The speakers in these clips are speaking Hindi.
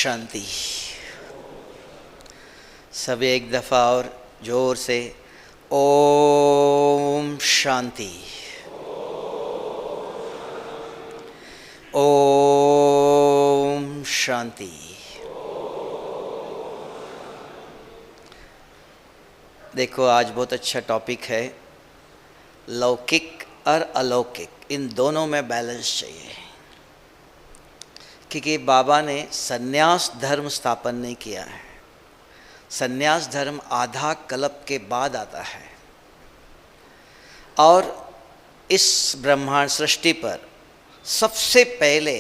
शांति। सब एक दफ़ा और जोर से ओम शांति। ओम शांति। देखो, आज बहुत अच्छा टॉपिक है। लौकिक और अलौकिक, इन दोनों में बैलेंस चाहिए, क्योंकि बाबा ने सन्यास धर्म स्थापन नहीं किया है। सन्यास धर्म आधा कल्प के बाद आता है, और इस ब्रह्मांड सृष्टि पर सबसे पहले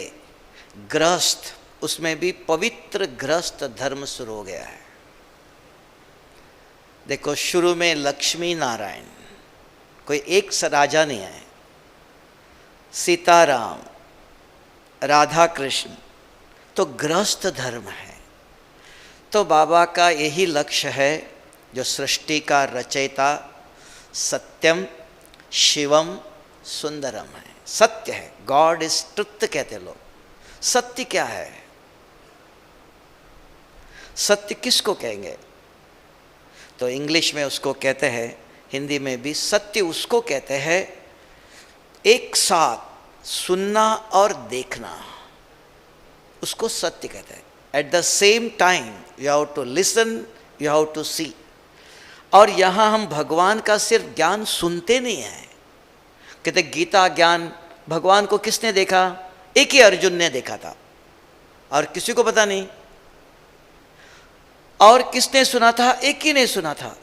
गृहस्थ, उसमें भी पवित्र गृहस्थ धर्म शुरू हो गया है। देखो, शुरू में लक्ष्मी नारायण, कोई एक राजा नहीं है। सीताराम, राधा कृष्ण, तो गृहस्थ धर्म है। तो बाबा का यही लक्ष्य है, जो सृष्टि का रचयिता सत्यम शिवम सुंदरम है। सत्य है, गॉड इज ट्रुथ कहते लोग। सत्य क्या है? सत्य किसको कहेंगे? तो इंग्लिश में उसको कहते हैं, हिंदी में भी सत्य उसको कहते हैं एक साथ सुनना और देखना, उसको सत्य कहते हैं। At the same time you have to listen, you have to see. और यहाँ हम भगवान का सिर्फ ज्ञान सुनते नहीं हैं। कहते गीता ज्ञान भगवान को किसने देखा? एक ही अर्जुन ने देखा था, और किसी को पता नहीं। और किसने सुना था? एक ही ने सुना था।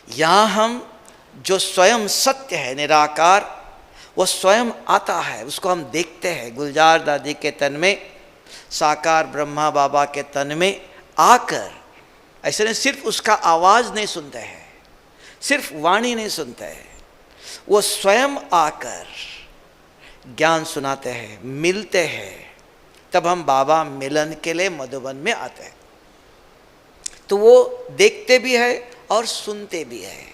यहां हम जो स्वयं सत्य है, निराकार, वो स्वयं आता है, उसको हम देखते हैं। गुलजार दादी के तन में, साकार ब्रह्मा बाबा के तन में आकर, ऐसे नहीं सिर्फ उसका आवाज नहीं सुनते हैं, सिर्फ वाणी नहीं सुनते हैं, वो स्वयं आकर ज्ञान सुनाते हैं, मिलते हैं। तब हम बाबा मिलन के लिए मधुबन में आते हैं। तो वो देखते भी है और सुनते भी है,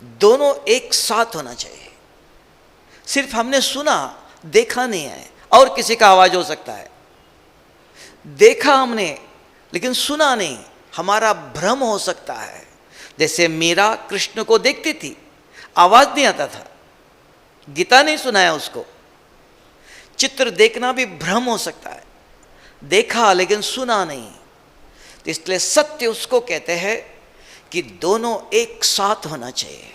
दोनों एक साथ होना चाहिए। सिर्फ हमने सुना, देखा नहीं है। और किसी का आवाज हो सकता है, देखा हमने लेकिन सुना नहीं, हमारा भ्रम हो सकता है। जैसे मीरा कृष्ण को देखती थी, आवाज नहीं आता था, गीता नहीं सुनाया उसको। चित्र देखना भी भ्रम हो सकता है, देखा लेकिन सुना नहीं। तो इसलिए सत्य उसको कहते हैं कि दोनों एक साथ होना चाहिए।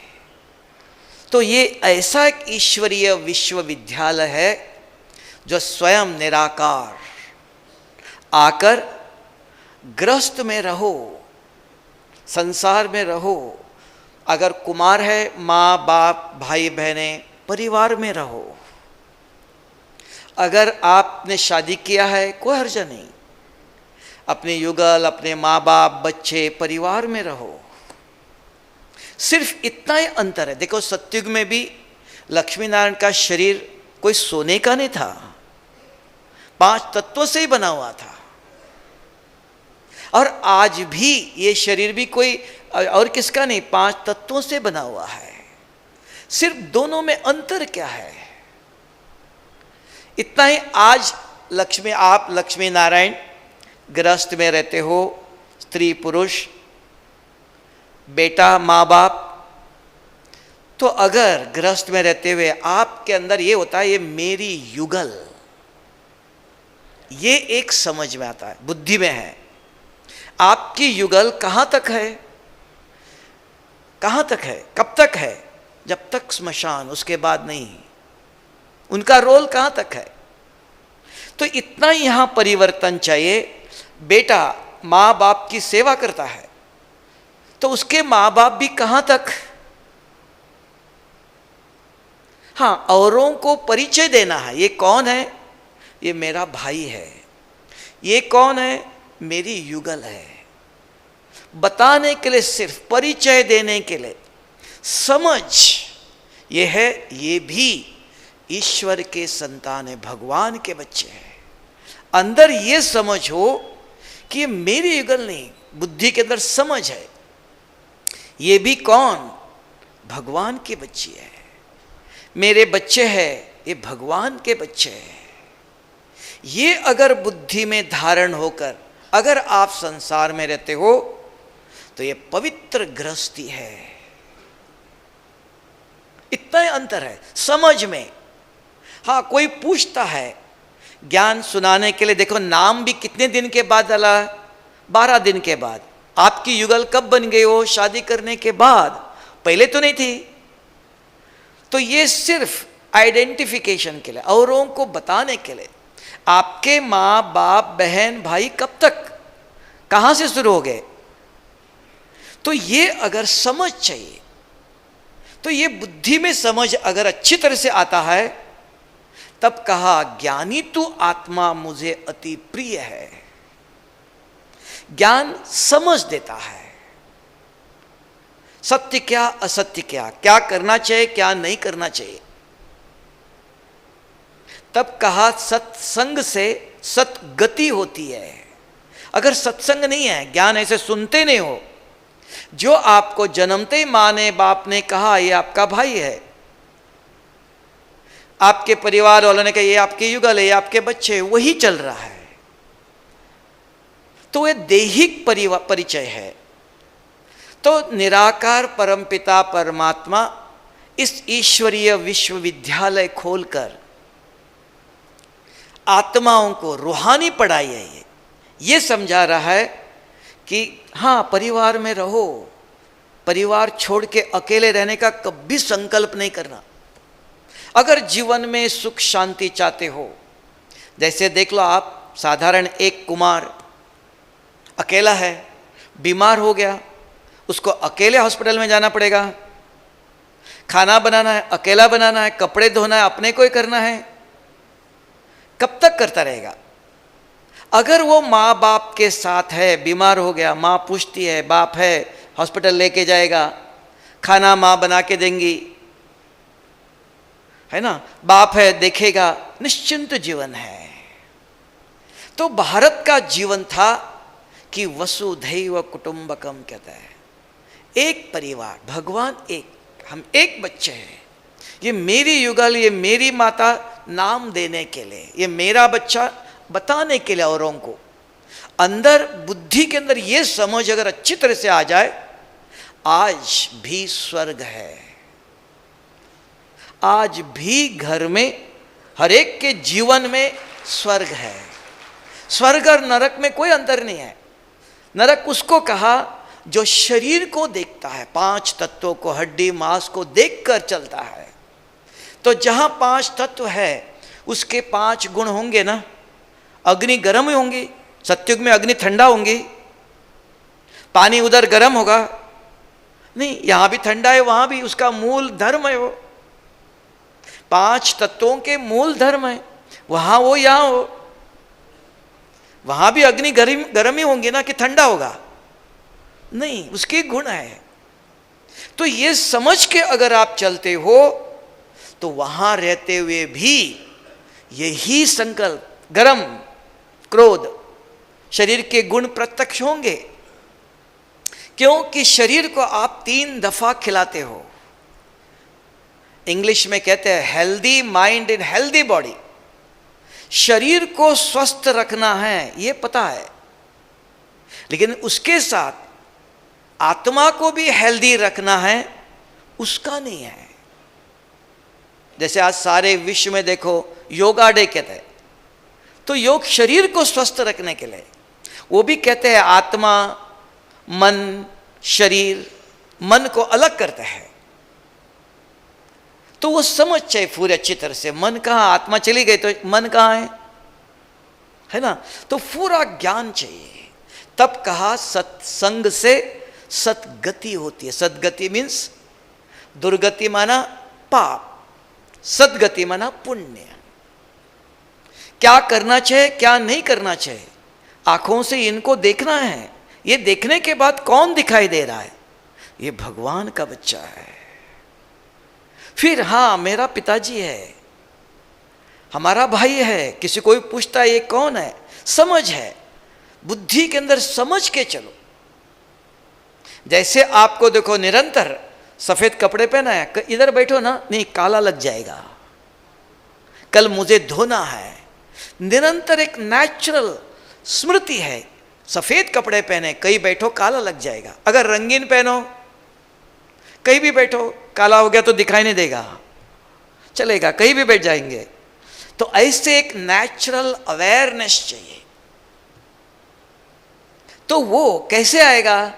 तो ये ऐसा एक ईश्वरीय विश्वविद्यालय है, जो स्वयं निराकार आकर गृहस्थ में रहो, संसार में रहो। अगर कुमार है, माँ बाप भाई बहनें परिवार में रहो। अगर आपने शादी किया है, कोई हर्ज नहीं, अपने युगल, अपने माँ बाप, बच्चे, परिवार में रहो। सिर्फ इतना ही अंतर है। देखो, सतयुग में भी लक्ष्मी नारायण का शरीर कोई सोने का नहीं था, 5 तत्वों से ही बना हुआ था। और आज भी ये शरीर भी कोई और किसका नहीं, 5 तत्वों से बना हुआ है। सिर्फ दोनों में अंतर क्या है? इतना ही। आज आप लक्ष्मी नारायण गृहस्थ में रहते हो, स्त्री पुरुष, बेटा माँ बाप। तो अगर गृहस्थ में रहते हुए आपके अंदर ये होता है, ये मेरी युगल, ये एक समझ में आता है, बुद्धि में है। आपकी युगल कहां तक है? कहां तक है? कब तक है? जब तक स्मशान, उसके बाद नहीं। उनका रोल कहां तक है? तो इतना ही यहां परिवर्तन चाहिए। बेटा माँ बाप की सेवा करता है, तो उसके माँ बाप भी कहां तक? हाँ, औरों को परिचय देना है। ये कौन है? ये मेरा भाई है। ये कौन है? मेरी युगल है। बताने के लिए, सिर्फ परिचय देने के लिए। समझ ये है, ये भी ईश्वर के संतान है, भगवान के बच्चे हैं। अंदर ये समझ हो कि ये मेरी युगल नहीं, बुद्धि के अंदर समझ है, ये भी कौन? भगवान के बच्चे है। मेरे बच्चे हैं, ये भगवान के बच्चे हैं। ये अगर बुद्धि में धारण होकर अगर आप संसार में रहते हो तो ये पवित्र गृहस्थी है। इतना ही अंतर है समझ में। हाँ, कोई पूछता है ज्ञान सुनाने के लिए, देखो नाम भी कितने दिन के बाद डाला? 12 दिन के बाद। आपकी युगल कब बन गई हो? शादी करने के बाद, पहले तो नहीं थी। तो ये सिर्फ आइडेंटिफिकेशन के लिए, औरों को बताने के लिए। आपके माँ बाप बहन भाई कब तक, कहाँ से शुरू हो गए? तो ये अगर समझ चाहिए, तो ये बुद्धि में समझ अगर अच्छी तरह से आता है, तब कहा ज्ञानी तू आत्मा मुझे अति प्रिय है। ज्ञान समझ देता है सत्य क्या असत्य क्या, क्या करना चाहिए क्या नहीं करना चाहिए। तब कहा सत्संग से सतगति होती है। अगर सत्संग नहीं है, ज्ञान ऐसे सुनते नहीं हो, जो आपको जन्मते ही माँ ने बाप ने कहा ये आपका भाई है, आपके परिवार वालों ने कहा ये आपके युगल है, ये आपके बच्चे, वही चल रहा है, तो ये दैहिक परिचय है। तो निराकार परमपिता परमात्मा इस ईश्वरीय विश्वविद्यालय खोलकर आत्माओं को रूहानी पढ़ाई है। ये समझा रहा है कि हाँ, परिवार में रहो, परिवार छोड़ के अकेले रहने का कभी संकल्प नहीं करना। अगर जीवन में सुख शांति चाहते हो, जैसे देख लो आप, साधारण एक कुमार अकेला है, बीमार हो गया, उसको अकेले हॉस्पिटल में जाना पड़ेगा, खाना बनाना है अकेला बनाना है, कपड़े धोना है अपने को ही करना है, कब तक करता रहेगा? अगर वो माँ बाप के साथ है, बीमार हो गया, माँ पूछती है, बाप है हॉस्पिटल लेके जाएगा, खाना माँ बना के देंगी, है ना, बाप है देखेगा, निश्चिंत जीवन है। तो भारत का जीवन था कि वसुधैव कुटुंबकम कहता है, एक परिवार, भगवान एक, हम एक बच्चे हैं, ये मेरी युगल, ये मेरी माता नाम देने के लिए, ये मेरा बच्चा बताने के लिए औरों को। अंदर बुद्धि के अंदर ये समझ अगर अच्छी तरह से आ जाए, आज भी स्वर्ग है, आज भी घर में हर एक के जीवन में स्वर्ग है। स्वर्ग और नरक में कोई अंतर नहीं है। नरक उसको कहा जो शरीर को देखता है, 5 तत्वों को, हड्डी मांस को देखकर चलता है। तो जहां 5 तत्व है उसके 5 गुण होंगे ना। अग्नि गर्म ही होंगी, सत्युग में अग्नि ठंडा होंगी, पानी उधर गर्म होगा नहीं, यहां भी ठंडा है, वहां भी, उसका मूल धर्म है वो। 5 तत्वों के मूल धर्म है, वहां वो यहां हो, वहां भी अग्नि गर्म ही होंगी ना कि ठंडा होगा नहीं, उसके गुण है। तो ये समझ के अगर आप चलते हो तो वहां रहते हुए भी यही संकल्प, गर्म, क्रोध, शरीर के गुण प्रत्यक्ष होंगे। क्योंकि शरीर को आप 3 दफा खिलाते हो। इंग्लिश में कहते हैं healthy mind in healthy body. शरीर को स्वस्थ रखना है ये पता है, लेकिन उसके साथ आत्मा को भी हेल्दी रखना है, उसका नहीं है। जैसे आज सारे विश्व में देखो योगा डे कहते हैं, तो योग शरीर को स्वस्थ रखने के लिए, वो भी कहते हैं आत्मा मन शरीर, मन को अलग करता है। तो वो समझ चाहिए पूरी अच्छी तरह से, मन कहाँ, आत्मा चली गई तो मन कहाँ है ना। तो पूरा ज्ञान चाहिए। तब कहा सत्संग से सतगति होती है। सदगति मीन्स दुर्गति माना पाप, सदगति माना पुण्य। क्या करना चाहिए क्या नहीं करना चाहिए, आंखों से इनको देखना है। ये देखने के बाद कौन दिखाई दे रहा है? ये भगवान का बच्चा है। फिर हाँ, मेरा पिताजी है, हमारा भाई है, किसी कोई पूछता है ये कौन है, समझ है, बुद्धि के अंदर समझ के चलो। जैसे आपको देखो निरंतर सफेद कपड़े पहना है, इधर बैठो ना, नहीं काला लग जाएगा, कल मुझे धोना है, निरंतर एक नेचुरल स्मृति है। सफेद कपड़े पहने कहीं बैठो काला लग जाएगा, अगर रंगीन पहनो कहीं भी बैठो काला हो गया तो दिखाई नहीं देगा, चलेगा, कहीं भी बैठ जाएंगे। तो ऐसे एक नेचुरल अवेयरनेस चाहिए। तो वो कैसे आएगा?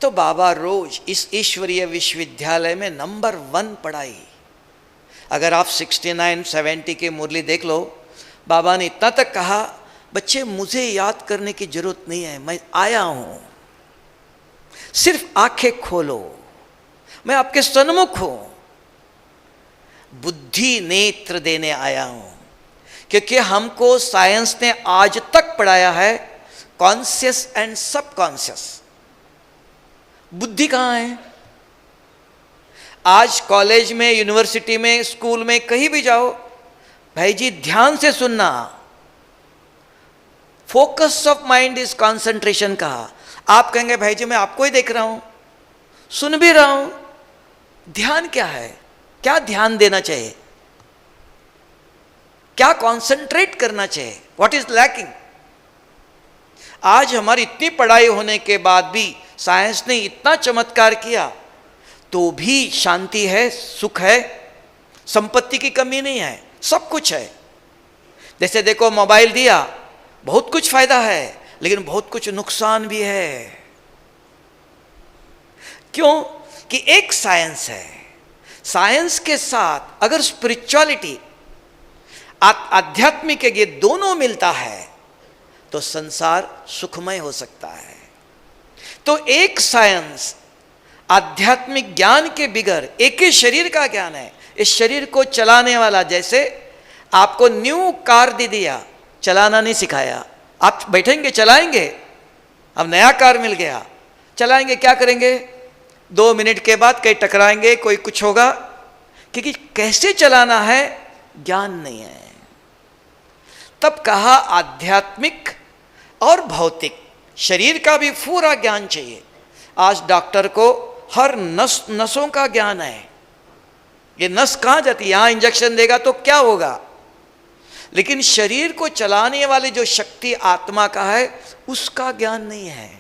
तो बाबा रोज इस ईश्वरीय विश्वविद्यालय में नंबर 1 पढ़ाई। अगर आप 69-70 की मुरली देख लो, बाबा ने इतना तक कहा, बच्चे मुझे याद करने की जरूरत नहीं है, मैं आया हूं, सिर्फ आंखें खोलो, मैं आपके सन्मुख हूं, बुद्धि नेत्र देने आया हूं। क्योंकि हमको साइंस ने आज तक पढ़ाया है कॉन्शियस एंड सबकॉन्शियस। बुद्धि कहां है? आज कॉलेज में, यूनिवर्सिटी में, स्कूल में, कहीं भी जाओ, भाई जी ध्यान से सुनना, focus of mind is concentration कहा। आप कहेंगे भाई जी मैं आपको ही देख रहा हूं, सुन भी रहा हूं, ध्यान क्या है? क्या ध्यान देना चाहिए? क्या कंसंट्रेट करना चाहिए? What is lacking? आज हमारी इतनी पढ़ाई होने के बाद भी साइंस ने इतना चमत्कार किया तो भी शांति है, सुख है, संपत्ति की कमी नहीं है, सब कुछ है। जैसे देखो मोबाइल दिया, बहुत कुछ फायदा है लेकिन बहुत कुछ नुकसान भी है। क्यों? कि एक साइंस है, साइंस के साथ अगर स्पिरिचुअलिटी, आध्यात्मिक, ये दोनों मिलता है तो संसार सुखमय हो सकता है। तो एक साइंस आध्यात्मिक ज्ञान के बिगर, एक ही शरीर का ज्ञान है, इस शरीर को चलाने वाला, जैसे आपको न्यू कार दे दिया, चलाना नहीं सिखाया, आप बैठेंगे चलाएंगे। अब नया कार मिल गया, चलाएंगे, क्या करेंगे? 2 मिनट के बाद कहीं टकराएंगे, कोई कुछ होगा, क्योंकि कैसे चलाना है ज्ञान नहीं है। तब कहा आध्यात्मिक और भौतिक, शरीर का भी पूरा ज्ञान चाहिए। आज डॉक्टर को हर नसों का ज्ञान है, ये नस कहाँ जाती है, यहां इंजेक्शन देगा तो क्या होगा, लेकिन शरीर को चलाने वाली जो शक्ति आत्मा का है उसका ज्ञान नहीं है।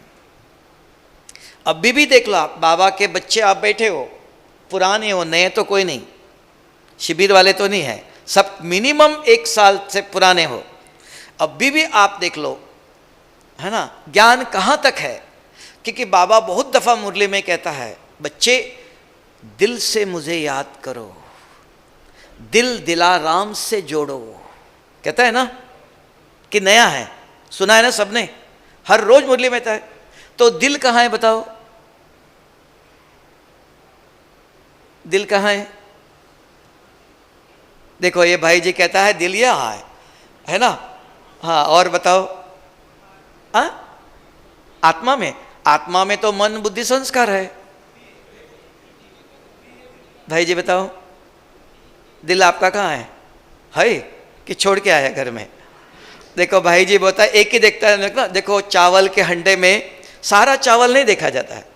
अभी भी देख लो, आप बाबा के बच्चे आप बैठे हो, पुराने हो, नए तो कोई नहीं, शिविर वाले तो नहीं है, सब मिनिमम 1 साल से पुराने हो, अभी भी आप देख लो, है ना, ज्ञान कहाँ तक है? क्योंकि बाबा बहुत दफा मुरली में कहता है, बच्चे दिल से मुझे याद करो, दिल दिलाराम से जोड़ो। कहता है ना कि नया है, सुना है ना सबने, हर रोज मुरली में कहता है। तो दिल कहाँ है बताओ? दिल कहाँ है? देखो ये भाई जी कहता है दिल यहाँ है ना, हाँ, और बताओ? हाँ, आत्मा में, आत्मा में तो मन बुद्धि संस्कार है। भाई जी बताओ, दिल आपका कहाँ है कि छोड़ के आया घर में? देखो भाई जी बोलता है एक ही देखता है ना, देखो चावल के हंडे में सारा चावल नहीं देखा जाता है,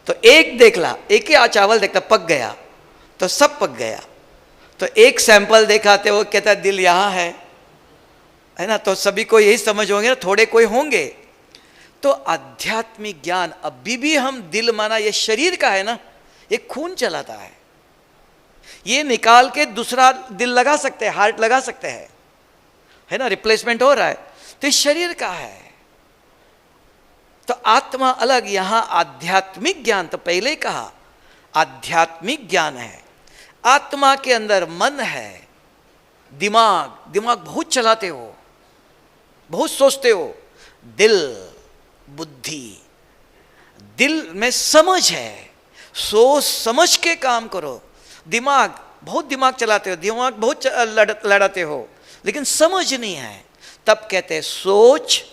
तो एक देख ला, एक ही चावल देखता, पक गया तो सब पक गया, तो एक सैंपल दिखाते वो कहता है दिल यहाँ है ना, तो सभी को यही समझ होंगे ना, थोड़े कोई होंगे। तो आध्यात्मिक ज्ञान, अभी भी हम दिल माना ये शरीर का है ना, ये खून चलाता है, ये निकाल के दूसरा दिल लगा सकते हैं, हार्ट लगा सकते हैं, है ना, रिप्लेसमेंट हो रहा है, तो ये शरीर का है। तो आत्मा अलग, यहां आध्यात्मिक ज्ञान, तो पहले ही कहा आध्यात्मिक ज्ञान है। आत्मा के अंदर मन है, दिमाग बहुत चलाते हो, बहुत सोचते हो, दिल, बुद्धि, दिल में समझ है, सोच समझ के काम करो। बहुत दिमाग चलाते हो, दिमाग बहुत लड़ाते हो, लेकिन समझ नहीं है, तब कहते हैं सोच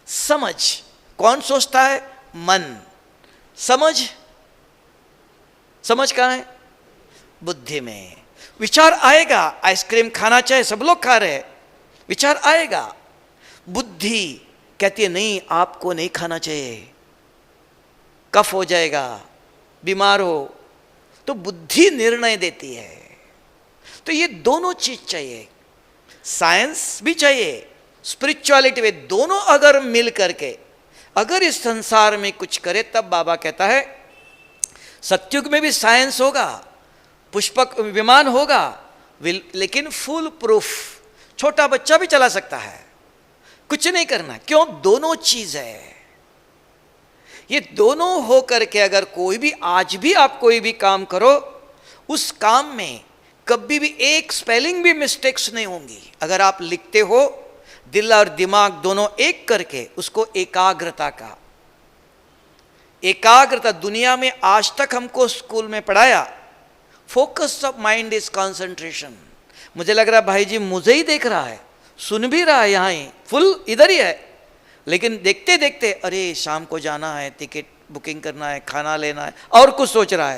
समझ। कौन सोचता है? मन। समझ कहाँ है? बुद्धि में। विचार आएगा, आइसक्रीम खाना चाहे, सब लोग खा रहे हैं, विचार आएगा, बुद्धि कहती है नहीं आपको नहीं खाना चाहिए, कफ हो जाएगा, बीमार हो, तो बुद्धि निर्णय देती है। तो ये दोनों चीज चाहिए, साइंस भी चाहिए, स्पिरिचुअलिटी भी, दोनों अगर मिल करके अगर इस संसार में कुछ करे, तब बाबा कहता है सत्युग में भी साइंस होगा, पुष्पक विमान होगा, लेकिन फुल प्रूफ, छोटा बच्चा भी चला सकता है, कुछ नहीं करना। क्यों? दोनों चीज है। ये दोनों हो करके अगर कोई भी, आज भी आप कोई भी काम करो, उस काम में कभी भी एक स्पेलिंग भी मिस्टेक्स नहीं होंगी। अगर आप लिखते हो, दिल और दिमाग दोनों एक करके, उसको एकाग्रता का, एकाग्रता। दुनिया में आज तक हमको स्कूल में पढ़ाया, focus of mind is concentration. मुझे लग रहा है भाई जी मुझे ही देख रहा है, सुन भी रहा है, यहाँ ही फुल इधर ही है, लेकिन देखते देखते अरे शाम को जाना है, टिकट बुकिंग करना है, खाना लेना है, और कुछ सोच रहा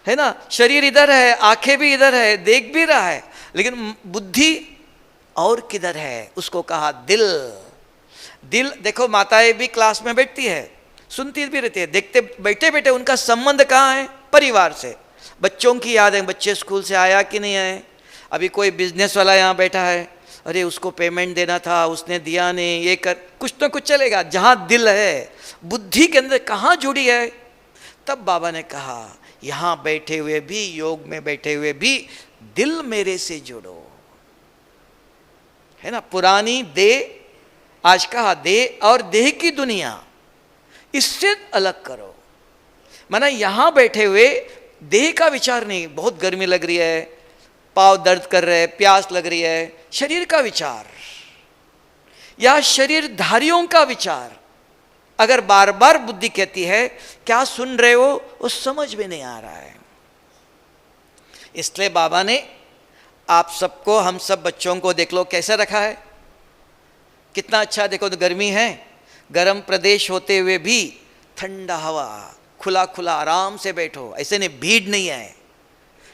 है ना। शरीर इधर है, आंखें भी इधर है, देख भी रहा है, लेकिन बुद्धि और किधर है? उसको कहा दिल। दिल देखो, माताएं भी क्लास में बैठती है, सुनती भी रहती है, देखते बैठे बैठे उनका संबंध कहाँ है? परिवार से। बच्चों की याद है, बच्चे स्कूल से आया कि नहीं आए। अभी कोई बिजनेस वाला यहाँ बैठा है, अरे उसको पेमेंट देना था, उसने दिया नहीं, ये कर, कुछ तो कुछ चलेगा। जहाँ दिल है, बुद्धि के अंदर कहाँ जुड़ी है? तब बाबा ने कहा यहाँ बैठे हुए भी, योग में बैठे हुए भी, दिल मेरे से जुड़ो, है ना। पुरानी देह, आज कहा देह और देह की दुनिया, इससे अलग करो। माना यहां बैठे हुए देह का विचार नहीं, बहुत गर्मी लग रही है, पाँव दर्द कर रहे हैं, प्यास लग रही है, शरीर का विचार या शरीरधारियों का विचार। अगर बार बार बुद्धि कहती है क्या सुन रहे हो, वो समझ में नहीं आ रहा है। इसलिए बाबा ने आप सबको, हम सब बच्चों को देख लो कैसे रखा है, कितना अच्छा। देखो तो गर्मी है, गर्म प्रदेश होते हुए भी ठंडा हवा, खुला खुला आराम से बैठो, ऐसे नहीं भीड़ नहीं है।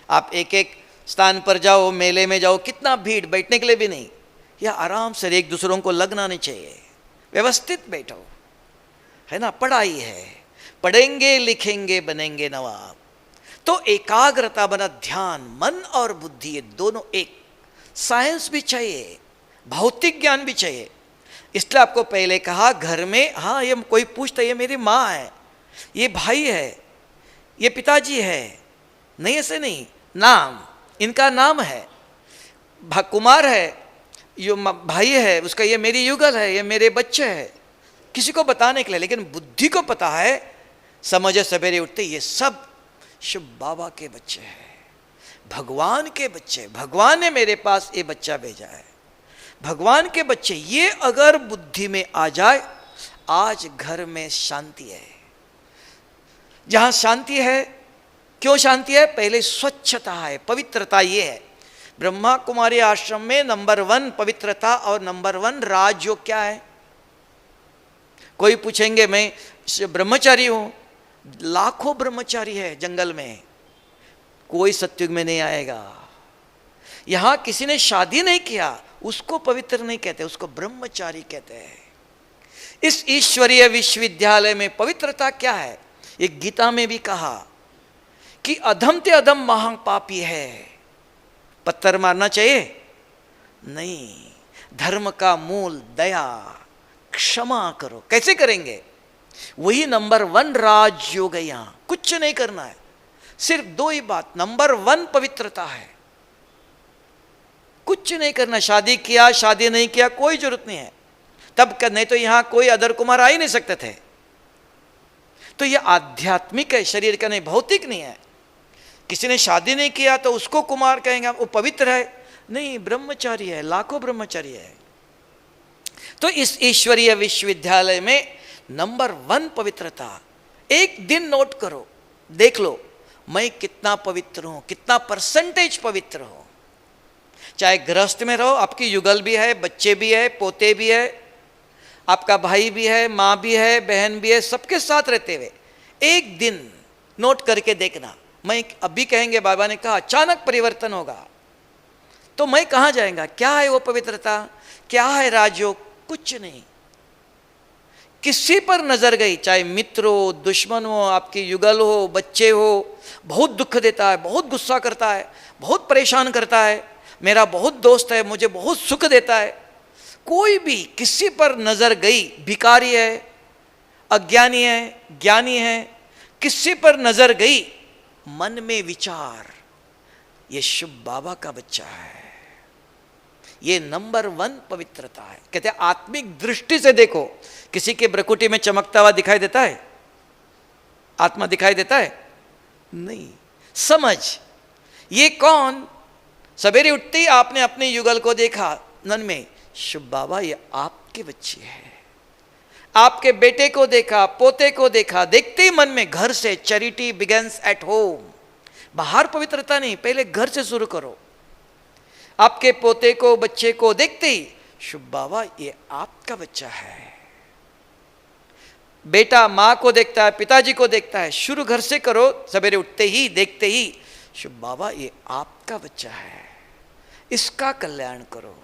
आप एक एक स्थान पर जाओ, मेले में जाओ, कितना भीड़, बैठने के लिए भी नहीं। या आराम से, एक दूसरों को लगना नहीं चाहिए, व्यवस्थित बैठो, है ना। पढ़ाई है, पढ़ेंगे लिखेंगे बनेंगे नवाब। तो एकाग्रता बना, ध्यान, मन और बुद्धि ये दोनों एक। साइंस भी चाहिए, भौतिक ज्ञान भी चाहिए। इसलिए आपको पहले कहा घर में, हाँ ये कोई पूछता ये मेरी माँ है, ये भाई है, ये पिताजी है, नहीं ऐसे नहीं, नाम, इनका नाम है, कुमार है, ये भाई है उसका, ये मेरी युगल है, ये मेरे बच्चे हैं, किसी को बताने के लिए। लेकिन बुद्धि को पता है, समझे सवेरे उठते ये सब शिव बाबा के बच्चे हैं, भगवान के बच्चे, भगवान ने मेरे पास ये बच्चा भेजा है, भगवान के बच्चे। ये अगर बुद्धि में आ जाए, आज घर में शांति है। जहां शांति है, क्यों शांति है? पहले स्वच्छता है, पवित्रता। ये है ब्रह्मा कुमारी आश्रम में नंबर 1 पवित्रता और नंबर 1 राजयोग क्या है? कोई पूछेंगे मैं ब्रह्मचारी हूं, लाखों ब्रह्मचारी है जंगल में, कोई सत्युग में नहीं आएगा। यहां किसी ने शादी नहीं किया, उसको पवित्र नहीं कहते, उसको ब्रह्मचारी कहते हैं। इस ईश्वरीय विश्वविद्यालय में पवित्रता क्या है? ये गीता में भी कहा कि अधम ते अधम महापापी है। पत्थर मारना चाहिए? नहीं। धर्म का मूल दया, क्षमा करो। कैसे करेंगे? वही नंबर 1 राजयोग है। यहां कुछ नहीं करना है, सिर्फ 2 ही बात। नंबर 1 पवित्रता है, कुछ नहीं करना। शादी किया, शादी नहीं किया, कोई जरूरत नहीं है। तब नहीं तो यहां कोई अदर कुमार आ ही नहीं सकते थे। तो यह आध्यात्मिक है, शरीर का नहीं, भौतिक नहीं है। किसी ने शादी नहीं किया तो उसको कुमार कहेंगे, वो पवित्र है? नहीं, ब्रह्मचारी है, लाखों ब्रह्मचारी है। तो इस ईश्वरीय विश्वविद्यालय में नंबर 1 पवित्रता। एक दिन नोट करो, देख लो मैं कितना पवित्र हूं, कितना परसेंटेज पवित्र हूं। चाहे गृहस्थ में रहो, आपकी युगल भी है, बच्चे भी है, पोते भी है, आपका भाई भी है, माँ भी है, बहन भी है, सबके साथ रहते हुए एक दिन नोट करके देखना। मैं अभी कहेंगे बाबा ने कहा अचानक परिवर्तन होगा, तो मैं कहाँ जाएगा? क्या है वो पवित्रता? क्या है राजयोग? कुछ नहीं। किसी पर नजर गई, चाहे मित्र हो, दुश्मन हो, आपकी युगल हो, बच्चे हो, बहुत दुख देता है, बहुत गुस्सा करता है, बहुत परेशान करता है, मेरा बहुत दोस्त है, मुझे बहुत सुख देता है। कोई भी किसी पर नजर गई, भिखारी है, अज्ञानी है, ज्ञानी है, किसी पर नजर गई, मन में विचार, ये शुभ बाबा का बच्चा है। ये नंबर 1 पवित्रता है। कहते हैं आत्मिक दृष्टि से देखो, किसी के ब्रकुटी में चमकता हुआ दिखाई देता है? आत्मा दिखाई देता है? नहीं। समझ, ये कौन? सवेरे उठते ही आपने अपने युगल को देखा मन में, शुभ बाबा ये आपके बच्चे हैं। आपके बेटे को देखा, पोते को देखा, देखते ही मन में, घर से चैरिटी बिगेन्स एट होम। बाहर पवित्रता नहीं, पहले घर से शुरू करो। आपके पोते को, बच्चे को देखते ही, शुभ बाबा ये आपका बच्चा है। बेटा माँ को देखता है, पिताजी को देखता है, शुरू घर से करो। सवेरे उठते ही, देखते ही, शुभ बाबा ये आपका बच्चा है, इसका कल्याण करो,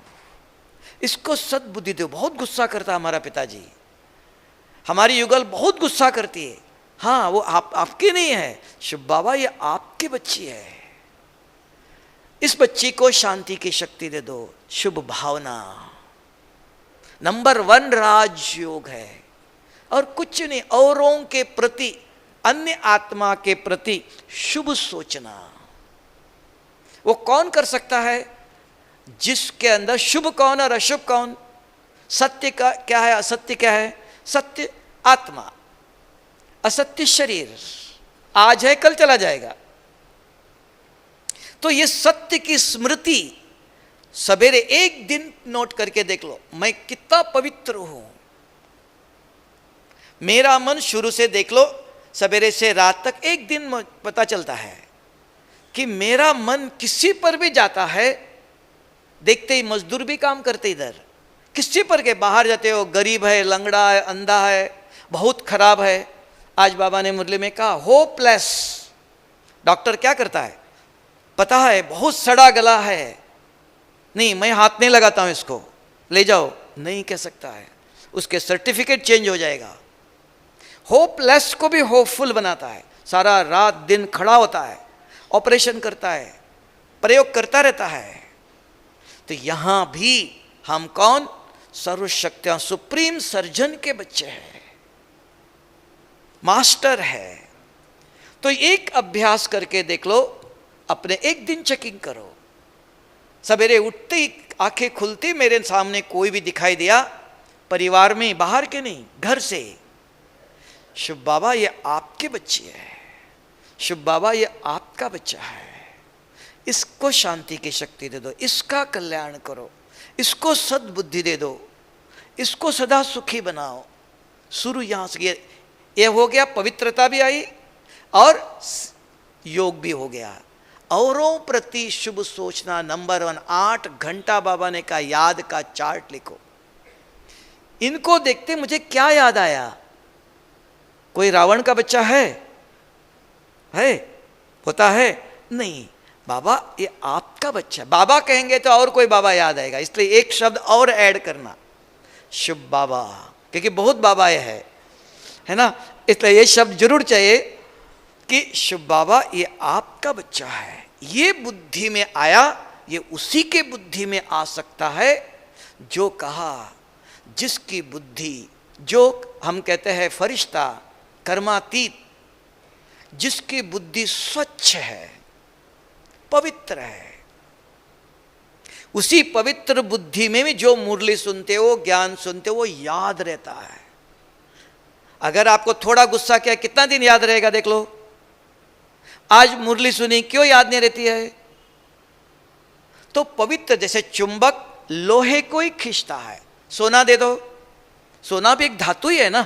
इसको सद्बुद्धि दो। बहुत गुस्सा करता हमारा पिताजी, हमारी युगल बहुत गुस्सा करती है। हाँ, वो आपकी नहीं है, शुभ बाबा ये आपकी बच्ची है, इस बच्ची को शांति की शक्ति दे दो। शुभ भावना नंबर 1 राजयोग है, और कुछ नहीं। औरों के प्रति, अन्य आत्मा के प्रति शुभ सोचना। वो कौन कर सकता है? जिसके अंदर शुभ कौन और अशुभ कौन, सत्य का क्या है, असत्य क्या है? सत्य आत्मा, असत्य शरीर। आज है, कल चला जाएगा। तो ये सत्य की स्मृति सवेरे एक दिन नोट करके देख लो, मैं कितना पवित्र हूं। मेरा मन शुरू से देख लो, सवेरे से रात तक एक दिन पता चलता है कि मेरा मन किसी पर भी जाता है। देखते ही मजदूर भी काम करते इधर, किसी पर के बाहर जाते हो, गरीब है, लंगड़ा है, अंधा है, बहुत खराब है। आज बाबा ने मुरली में कहा होपलेस। डॉक्टर क्या करता है? पता है बहुत सड़ा गला है, नहीं मैं हाथ नहीं लगाता हूं, इसको ले जाओ, नहीं कह सकता है, उसके सर्टिफिकेट चेंज हो जाएगा। होपलेस को भी होपफुल बनाता है, सारा रात दिन खड़ा होता है, ऑपरेशन करता है, प्रयोग करता रहता है। तो यहां भी हम कौन? सर्वशक्तियां सुप्रीम सर्जन के बच्चे हैं, मास्टर है। तो एक अभ्यास करके देख लो, अपने एक दिन चेकिंग करो। सवेरे उठते ही आंखें खुलती, मेरे सामने कोई भी दिखाई दिया, परिवार में, बाहर के नहीं, घर से, शुभ बाबा ये आपके बच्चे है, शुभ बाबा ये आपका बच्चा है, इसको शांति की शक्ति दे दो, इसका कल्याण करो, इसको सद्बुद्धि दे दो, इसको सदा सुखी बनाओ। शुरू यहां से ये हो गया, पवित्रता भी आई और योग भी हो गया। औरों प्रति शुभ सोचना नंबर 1। 8 घंटा बाबा ने कहा याद का चार्ट लिखो। इनको देखते मुझे क्या याद आया? कोई रावण का बच्चा है? होता है? नहीं, बाबा ये आपका बच्चा। बाबा कहेंगे तो और कोई बाबा याद आएगा, इसलिए एक शब्द और ऐड करना, शुभ बाबा, क्योंकि बहुत बाबा है ना, इसलिए ये शब्द जरूर चाहिए कि शुभ बाबा ये आपका बच्चा है। ये बुद्धि में आया, ये उसी के बुद्धि में आ सकता है जो कहा, जिसकी बुद्धि, जो हम कहते हैं फरिश्ता, कर्मातीत, जिसकी बुद्धि स्वच्छ है, पवित्र है, उसी पवित्र बुद्धि में भी जो मुरली सुनते हो, ज्ञान सुनते हो, वो याद रहता है। अगर आपको थोड़ा गुस्सा किया, कितना दिन याद रहेगा? देख लो, आज मुरली सुनी, क्यों याद नहीं रहती है? तो पवित्र, जैसे चुंबक लोहे को ही खींचता है। सोना दे दो, सोना भी एक धातु ही है ना,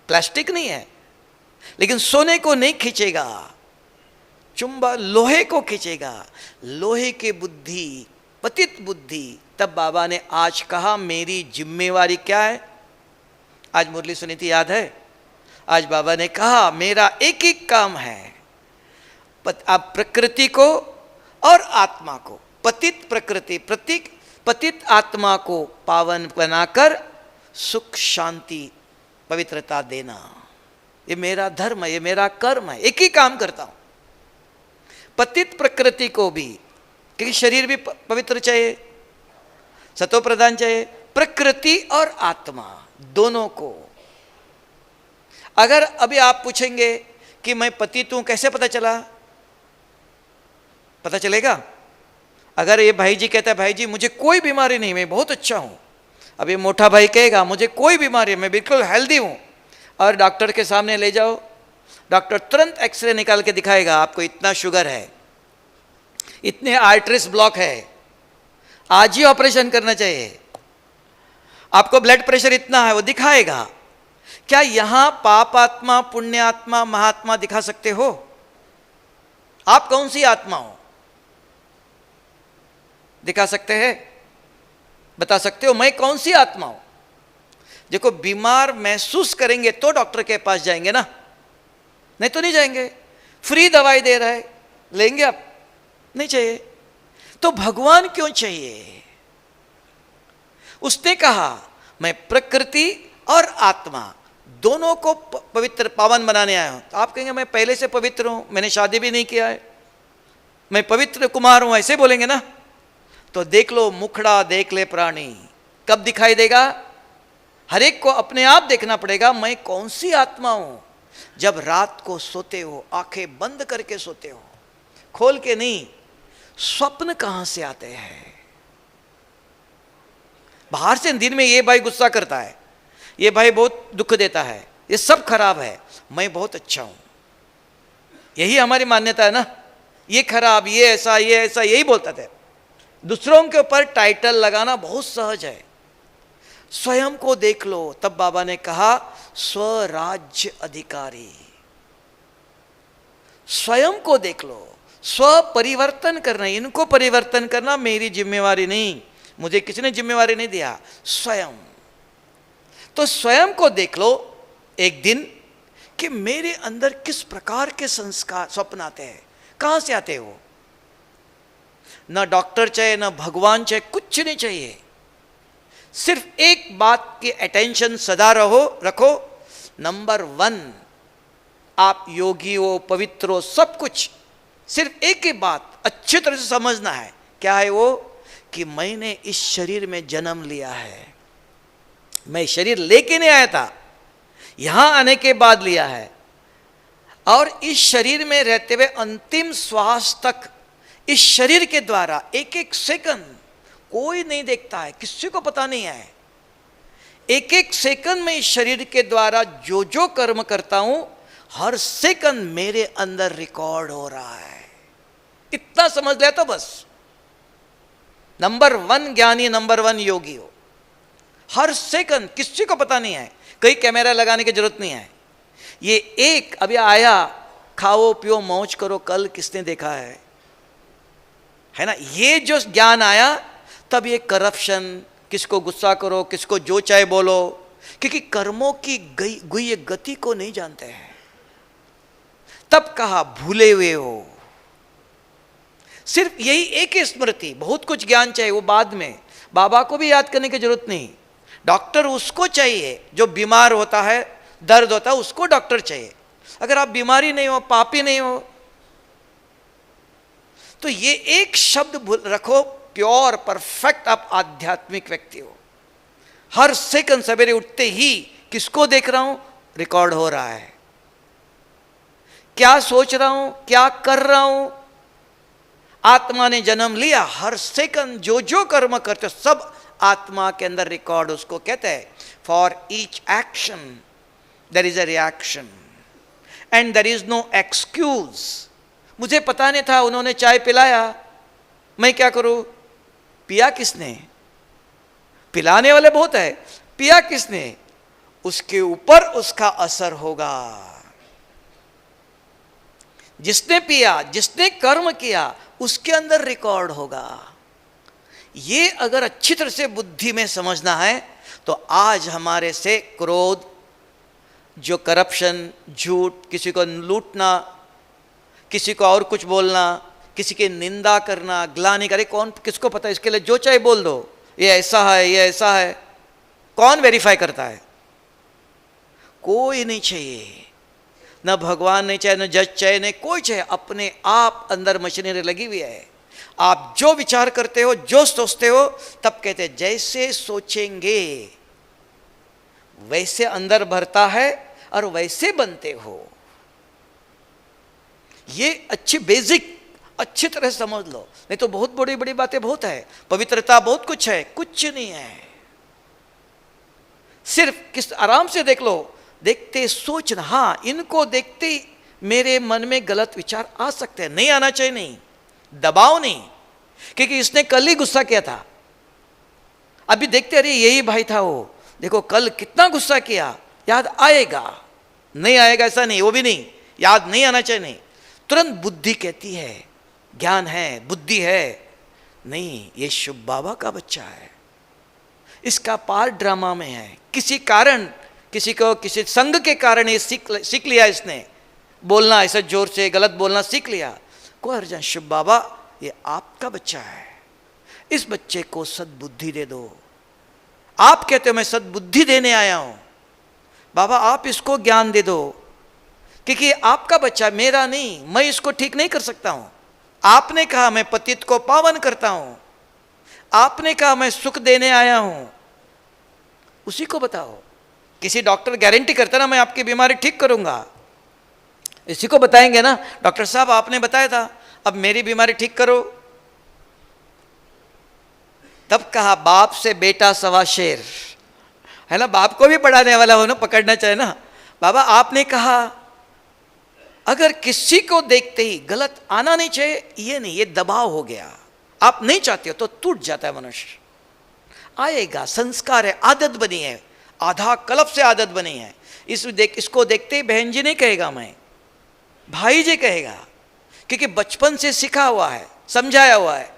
प्लास्टिक नहीं है, लेकिन सोने को नहीं खींचेगा, चुंबक लोहे को खींचेगा। लोहे की बुद्धि, पतित बुद्धि। तब बाबा ने आज कहा मेरी जिम्मेवारी क्या है? आज मुरली सुनी थी, याद है? आज बाबा ने कहा मेरा एक ही काम है, आप प्रकृति को और आत्मा को, पतित प्रकृति, प्रतीक पतित आत्मा को पावन बनाकर सुख शांति पवित्रता देना, ये मेरा धर्म है, ये मेरा कर्म है। एक ही काम करता हूं, पतित प्रकृति को भी क्योंकि शरीर भी पवित्र चाहिए, सतो प्रधान चाहिए, प्रकृति और आत्मा दोनों को। अगर अभी आप पूछेंगे कि मैं पतित हूं, कैसे पता चला? पता चलेगा अगर ये भाई जी कहता है भाई जी मुझे कोई बीमारी नहीं, मैं बहुत अच्छा हूं। अब ये मोटा भाई कहेगा मुझे कोई बीमारी, मैं बिल्कुल हेल्दी हूं, और डॉक्टर के सामने ले जाओ, डॉक्टर तुरंत एक्सरे निकाल के दिखाएगा आपको इतना शुगर है, इतने आर्टरीज ब्लॉक है, आज ही ऑपरेशन करना चाहिए, आपको ब्लड प्रेशर इतना है, वो दिखाएगा। क्या यहां पापात्मा, पुण्यात्मा, महात्मा दिखा सकते हो? आप कौन सी आत्मा हो? दिखा सकते हैं? बता सकते हो मैं कौन सी आत्मा हूं? देखो, बीमार महसूस करेंगे तो डॉक्टर के पास जाएंगे ना, नहीं तो नहीं जाएंगे। फ्री दवाई दे रहा है, लेंगे आप? नहीं चाहिए। तो भगवान क्यों चाहिए? उसने कहा मैं प्रकृति और आत्मा दोनों को पवित्र पावन बनाने आया हूं। तो आप कहेंगे मैं पहले से पवित्र हूं, मैंने शादी भी नहीं किया है, मैं पवित्र कुमार हूं, ऐसे बोलेंगे ना? तो देख लो, मुखड़ा देख ले प्राणी, कब दिखाई देगा? हर एक को अपने आप देखना पड़ेगा मैं कौन सी आत्मा हूं। जब रात को सोते हो, आंखें बंद करके सोते हो, खोल के नहीं। स्वप्न कहां से आते हैं? बाहर से दिन में ये भाई गुस्सा करता है, ये भाई बहुत दुख देता है, ये सब खराब है, मैं बहुत अच्छा हूं, यही हमारी मान्यता है ना। ये खराब, ये ऐसा, ये ऐसा, यही बोलता था। दूसरों के ऊपर टाइटल लगाना बहुत सहज है। स्वयं को देख लो। तब बाबा ने कहा स्वराज्य अधिकारी, स्वयं को देख लो। स्व परिवर्तन करना, इनको परिवर्तन करना मेरी जिम्मेवारी नहीं, मुझे किसी ने जिम्मेवारी नहीं दिया, स्वयं। तो स्वयं को देख लो एक दिन कि मेरे अंदर किस प्रकार के संस्कार, स्वप्न आते हैं, कहां से आते हो? ना डॉक्टर चाहिए, ना भगवान चाहिए, कुछ नहीं चाहिए। सिर्फ एक बात की अटेंशन सदा रखो। नंबर 1, आप योगी हो, पवित्र हो, सब कुछ। सिर्फ एक ही बात अच्छी तरह से समझना है। क्या है वो? कि मैंने इस शरीर में जन्म लिया है। मैं शरीर लेके नहीं आया था, यहां आने के बाद लिया है। और इस शरीर में रहते हुए अंतिम श्वास तक इस शरीर के द्वारा एक एक सेकंड कोई नहीं देखता है, किसी को पता नहीं है। एक एक सेकंड में इस शरीर के द्वारा जो जो कर्म करता हूं, हर सेकंड मेरे अंदर रिकॉर्ड हो रहा है। इतना समझ ले तो बस नंबर 1 ज्ञानी, नंबर 1 योगी हो। हर सेकंड किसी को पता नहीं है, कई कैमरा लगाने की जरूरत नहीं है। ये एक अभी आया, खाओ पियो मौज करो, कल किसने देखा है ना? ये जो ज्ञान आया, तब ये करप्शन, किसको गुस्सा करो, किसको जो चाहे बोलो, क्योंकि कर्मों की गुह्य गति को नहीं जानते हैं। तब कहा भूले हुए हो। सिर्फ यही एक ही स्मृति, बहुत कुछ ज्ञान चाहिए वो बाद में, बाबा को भी याद करने की जरूरत नहीं। डॉक्टर उसको चाहिए जो बीमार होता है, दर्द होता है, उसको डॉक्टर चाहिए। अगर आप बीमारी नहीं हो, पापी नहीं हो, तो ये एक शब्द रखो, प्योर परफेक्ट आप आध्यात्मिक व्यक्ति हो। हर सेकंड सवेरे उठते ही किसको देख रहा हूं, रिकॉर्ड हो रहा है। क्या सोच रहा हूं, क्या कर रहा हूं, आत्मा ने जन्म लिया। हर सेकंड जो जो कर्म करते हो सब आत्मा के अंदर रिकॉर्ड, उसको कहते हैं for each action there is a reaction and there is no excuse. मुझे पता नहीं था, उन्होंने चाय पिलाया, मैं क्या करूं? पिया किसने? पिलाने वाले बहुत है, पिया किसने? उसके ऊपर उसका असर होगा। जिसने पिया, जिसने कर्म किया, उसके अंदर रिकॉर्ड होगा। ये अगर अच्छी तरह से बुद्धि में समझना है तो आज हमारे से क्रोध, जो करप्शन, झूठ, किसी को लूटना, किसी को और कुछ बोलना, किसी की निंदा करना, ग्लानि करे, कौन किसको पता? इसके लिए जो चाहे बोल दो, ये ऐसा है, ये ऐसा है। कौन वेरीफाई करता है? कोई नहीं चाहिए, न भगवान नहीं चाहिए, न जज चाहिए, नहीं कोई चाहिए। अपने आप अंदर मशीनरी लगी हुई है। आप जो विचार करते हो, जो सोचते हो, तब कहते जैसे सोचेंगे वैसे अंदर भरता है और वैसे बनते हो। ये अच्छी बेसिक अच्छी तरह समझ लो, नहीं तो बहुत बड़ी बड़ी बातें बहुत है, पवित्रता बहुत कुछ है, कुछ नहीं है। सिर्फ किस आराम से देख लो, देखते सोचना, हाँ इनको देखते मेरे मन में गलत विचार आ सकते हैं, नहीं आना चाहिए, नहीं दबाव नहीं, क्योंकि इसने कल ही गुस्सा किया था, अभी देखते अरे यही भाई था वो, देखो कल कितना गुस्सा किया, याद आएगा, नहीं आएगा ऐसा नहीं, वो भी नहीं, याद नहीं आना चाहिए, नहीं, तुरंत बुद्धि कहती है, ज्ञान है, बुद्धि है, नहीं ये शुभ बाबा का बच्चा है, इसका पार्ट ड्रामा में है, किसी कारण, किसी को किसी संग के कारण ये सीख लिया, इसने बोलना ऐसा जोर से गलत बोलना सीख लिया। कोई अर्जुन, शुभ बाबा ये आपका बच्चा है, इस बच्चे को सद्बुद्धि दे दो। आप कहते हो मैं सद्बुद्धि देने आया हूं, बाबा आप इसको ज्ञान दे दो, क्योंकि आपका बच्चा मेरा नहीं, मैं इसको ठीक नहीं कर सकता हूं। आपने कहा मैं पतित को पावन करता हूं, आपने कहा मैं सुख देने आया हूं, उसी को बताओ। किसी डॉक्टर गारंटी करता ना मैं आपकी बीमारी ठीक करूंगा, इसी को बताएंगे ना, डॉक्टर साहब आपने बताया था अब मेरी बीमारी ठीक करो। तब कहा बाप से बेटा सवा शेर, है ना, बाप को भी पढ़ाने वाला हो ना, पकड़ना चाहिए ना। बाबा आपने कहा अगर किसी को देखते ही गलत आना नहीं चाहिए, ये नहीं, ये दबाव हो गया, आप नहीं चाहते हो तो टूट जाता है मनुष्य, आएगा, संस्कार है, आदत बनी है, आधा कल्प से आदत बनी है। इसको देखते ही बहन जी नहीं कहेगा, मैं भाई जी कहेगा, क्योंकि बचपन से सिखा हुआ है, समझाया हुआ है।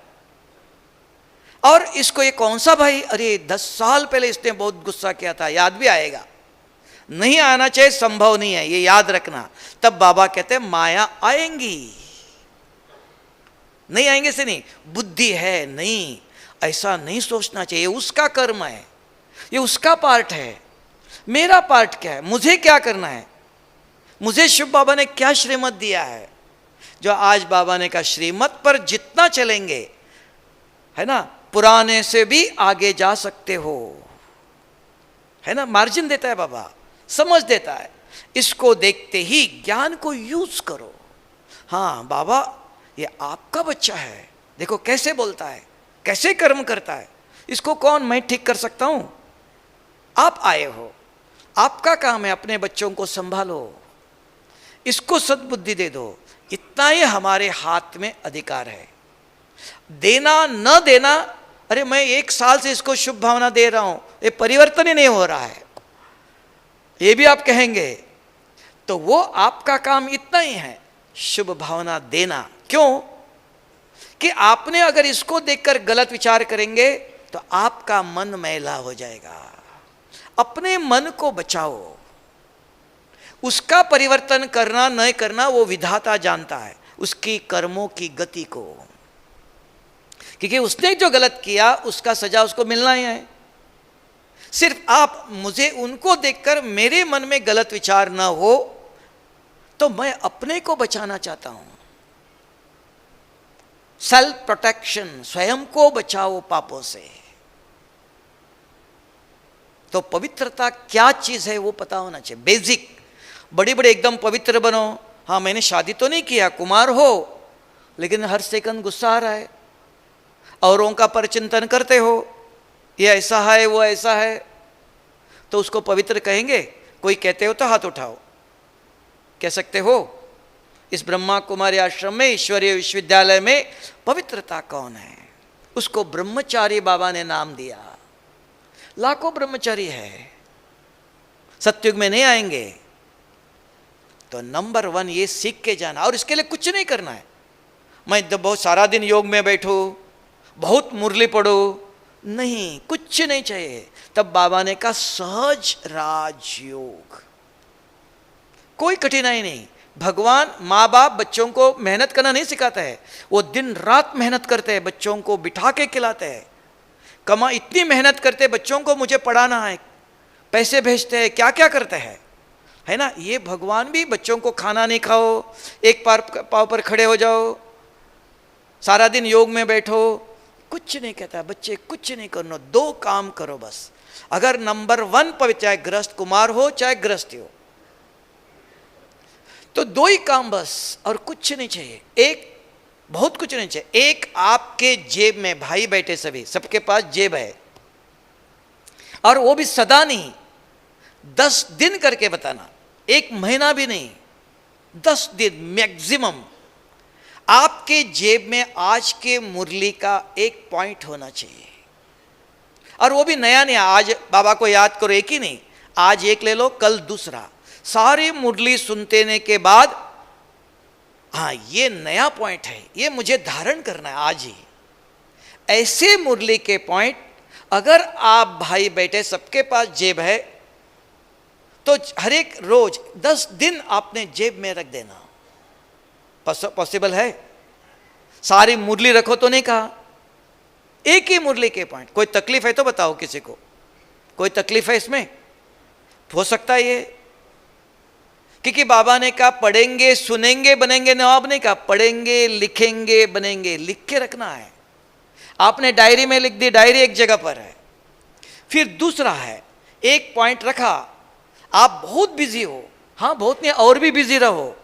और इसको ये कौन सा भाई, अरे 10 साल पहले इसने बहुत गुस्सा किया था, याद भी आएगा, नहीं आना चाहिए, संभव नहीं है, ये याद रखना। तब बाबा कहते हैं माया आएंगी, नहीं आएंगे से नहीं, बुद्धि है, नहीं ऐसा नहीं सोचना चाहिए, उसका कर्म है, ये उसका पार्ट है, मेरा पार्ट क्या है, मुझे क्या करना है, मुझे शिव बाबा ने क्या श्रीमत दिया है। जो आज बाबा ने कहा श्रीमत पर जितना चलेंगे, है ना, पुराने से भी आगे जा सकते हो, है ना, मार्जिन देता है बाबा, समझ देता है। इसको देखते ही ज्ञान को यूज करो, हाँ बाबा ये आपका बच्चा है, देखो कैसे बोलता है, कैसे कर्म करता है, इसको कौन मैं ठीक कर सकता हूं, आप आए हो, आपका काम है, अपने बच्चों को संभालो, इसको सद्बुद्धि दे दो, इतना ही हमारे हाथ में अधिकार है। देना न देना, अरे मैं 1 साल से इसको शुभ भावना दे रहा हूं, ये परिवर्तन ही नहीं हो रहा है, ये भी आप कहेंगे, तो वो आपका काम इतना ही है, शुभ भावना देना। क्यों? कि आपने अगर इसको देखकर गलत विचार करेंगे तो आपका मन मैला हो जाएगा। अपने मन को बचाओ, उसका परिवर्तन करना न करना वो विधाता जानता है, उसकी कर्मों की गति को, क्योंकि उसने जो गलत किया उसका सजा उसको मिलना ही है। सिर्फ आप मुझे उनको देखकर मेरे मन में गलत विचार ना हो, तो मैं अपने को बचाना चाहता हूं। सेल्फ प्रोटेक्शन, स्वयं को बचाओ पापों से। तो पवित्रता क्या चीज है वो पता होना चाहिए, बेसिक। बड़ी बड़ी एकदम पवित्र बनो, हाँ मैंने शादी तो नहीं किया, कुमार हो, लेकिन हर सेकंड गुस्सा आ रहा है, औरों का परचिंतन करते हो, ये ऐसा है वो ऐसा है, तो उसको पवित्र कहेंगे? कोई कहते हो तो हाथ उठाओ, कह सकते हो? इस ब्रह्मा कुमारी आश्रम में, ईश्वरीय विश्वविद्यालय में पवित्रता कौन है? उसको ब्रह्मचारी बाबा ने नाम दिया। लाखों ब्रह्मचारी है, सत्युग में नहीं आएंगे। तो नंबर 1 ये सीख के जाना, और इसके लिए कुछ नहीं करना है। मैं तो बहुत सारा दिन योग में बैठूं, बहुत मुरली पढ़ूं, नहीं, कुछ नहीं चाहिए। तब बाबा ने कहा सहज राजयोग, कोई कठिनाई नहीं। भगवान माँ बाप बच्चों को मेहनत करना नहीं सिखाता है, वो दिन रात मेहनत करते हैं, बच्चों को बिठा के खिलाते हैं, कमा इतनी मेहनत करते हैं, बच्चों को मुझे पढ़ाना है, पैसे भेजते हैं, क्या क्या करते हैं, है ना। ये भगवान भी बच्चों को खाना नहीं खाओ, एक पाँव पर खड़े हो जाओ, सारा दिन योग में बैठो, कुछ नहीं कहता बच्चे, कुछ नहीं करना, 2 काम करो बस। अगर नंबर 1 पर, चाहे गृहस्थ कुमार हो चाहे गृहस्थी हो, तो 2 ही काम बस, और कुछ नहीं चाहिए। एक, बहुत कुछ नहीं चाहिए। एक, आपके जेब में भाई बैठे, सभी सबके पास जेब है, और वो भी सदा नहीं, 10 दिन करके बताना, 1 महीना भी नहीं, 10 दिन मैक्सिमम। आपके जेब में आज के मुरली का 1 पॉइंट होना चाहिए, और वो भी नया नया। आज बाबा को याद करो, एक ही नहीं, आज एक ले लो, कल दूसरा। सारी मुरली सुनते के बाद, हाँ ये नया पॉइंट है, ये मुझे धारण करना है आज ही। ऐसे मुरली के पॉइंट अगर आप भाई बैठे, सबके पास जेब है, तो हर एक रोज 10 दिन आपने जेब में रख देना। पॉसिबल है? सारी मुरली रखो तो नहीं कहा, एक ही मुरली के पॉइंट। कोई तकलीफ है तो बताओ किसी को, कोई तकलीफ है इसमें? हो सकता है ये, क्योंकि बाबा ने कहा पढ़ेंगे सुनेंगे बनेंगे नवाब, नहीं कहा पढ़ेंगे लिखेंगे बनेंगे। लिख के रखना है। आपने डायरी में लिख दी, डायरी एक जगह पर है। फिर दूसरा है, 1 पॉइंट रखा, आप बहुत बिजी हो, हाँ बहुत नहीं, और भी बिजी रहो,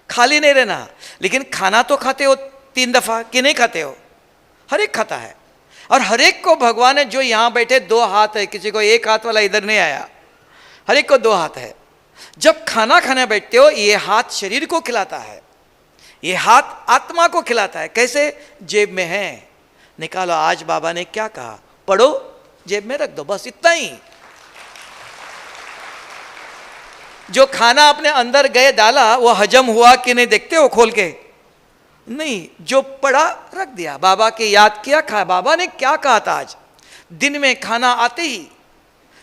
खाली नहीं रहना। लेकिन खाना तो खाते हो 3 दफा कि नहीं खाते हो? हर एक खाता है, और हर एक को भगवान ने, जो यहां बैठे 2 हाथ है, किसी को 1 हाथ वाला इधर नहीं आया, हर एक को 2 हाथ है। जब खाना खाने बैठते हो, ये हाथ शरीर को खिलाता है, ये हाथ आत्मा को खिलाता है। कैसे? जेब में है, निकालो। आज बाबा ने क्या कहा? पढ़ो, जेब में रख दो, बस इतना ही। जो खाना अपने अंदर गए डाला, वो हजम हुआ कि नहीं देखते हो खोल के? नहीं, जो पड़ा रख दिया। बाबा की याद किया, खा। बाबा ने क्या कहा था आज? दिन में खाना आते ही,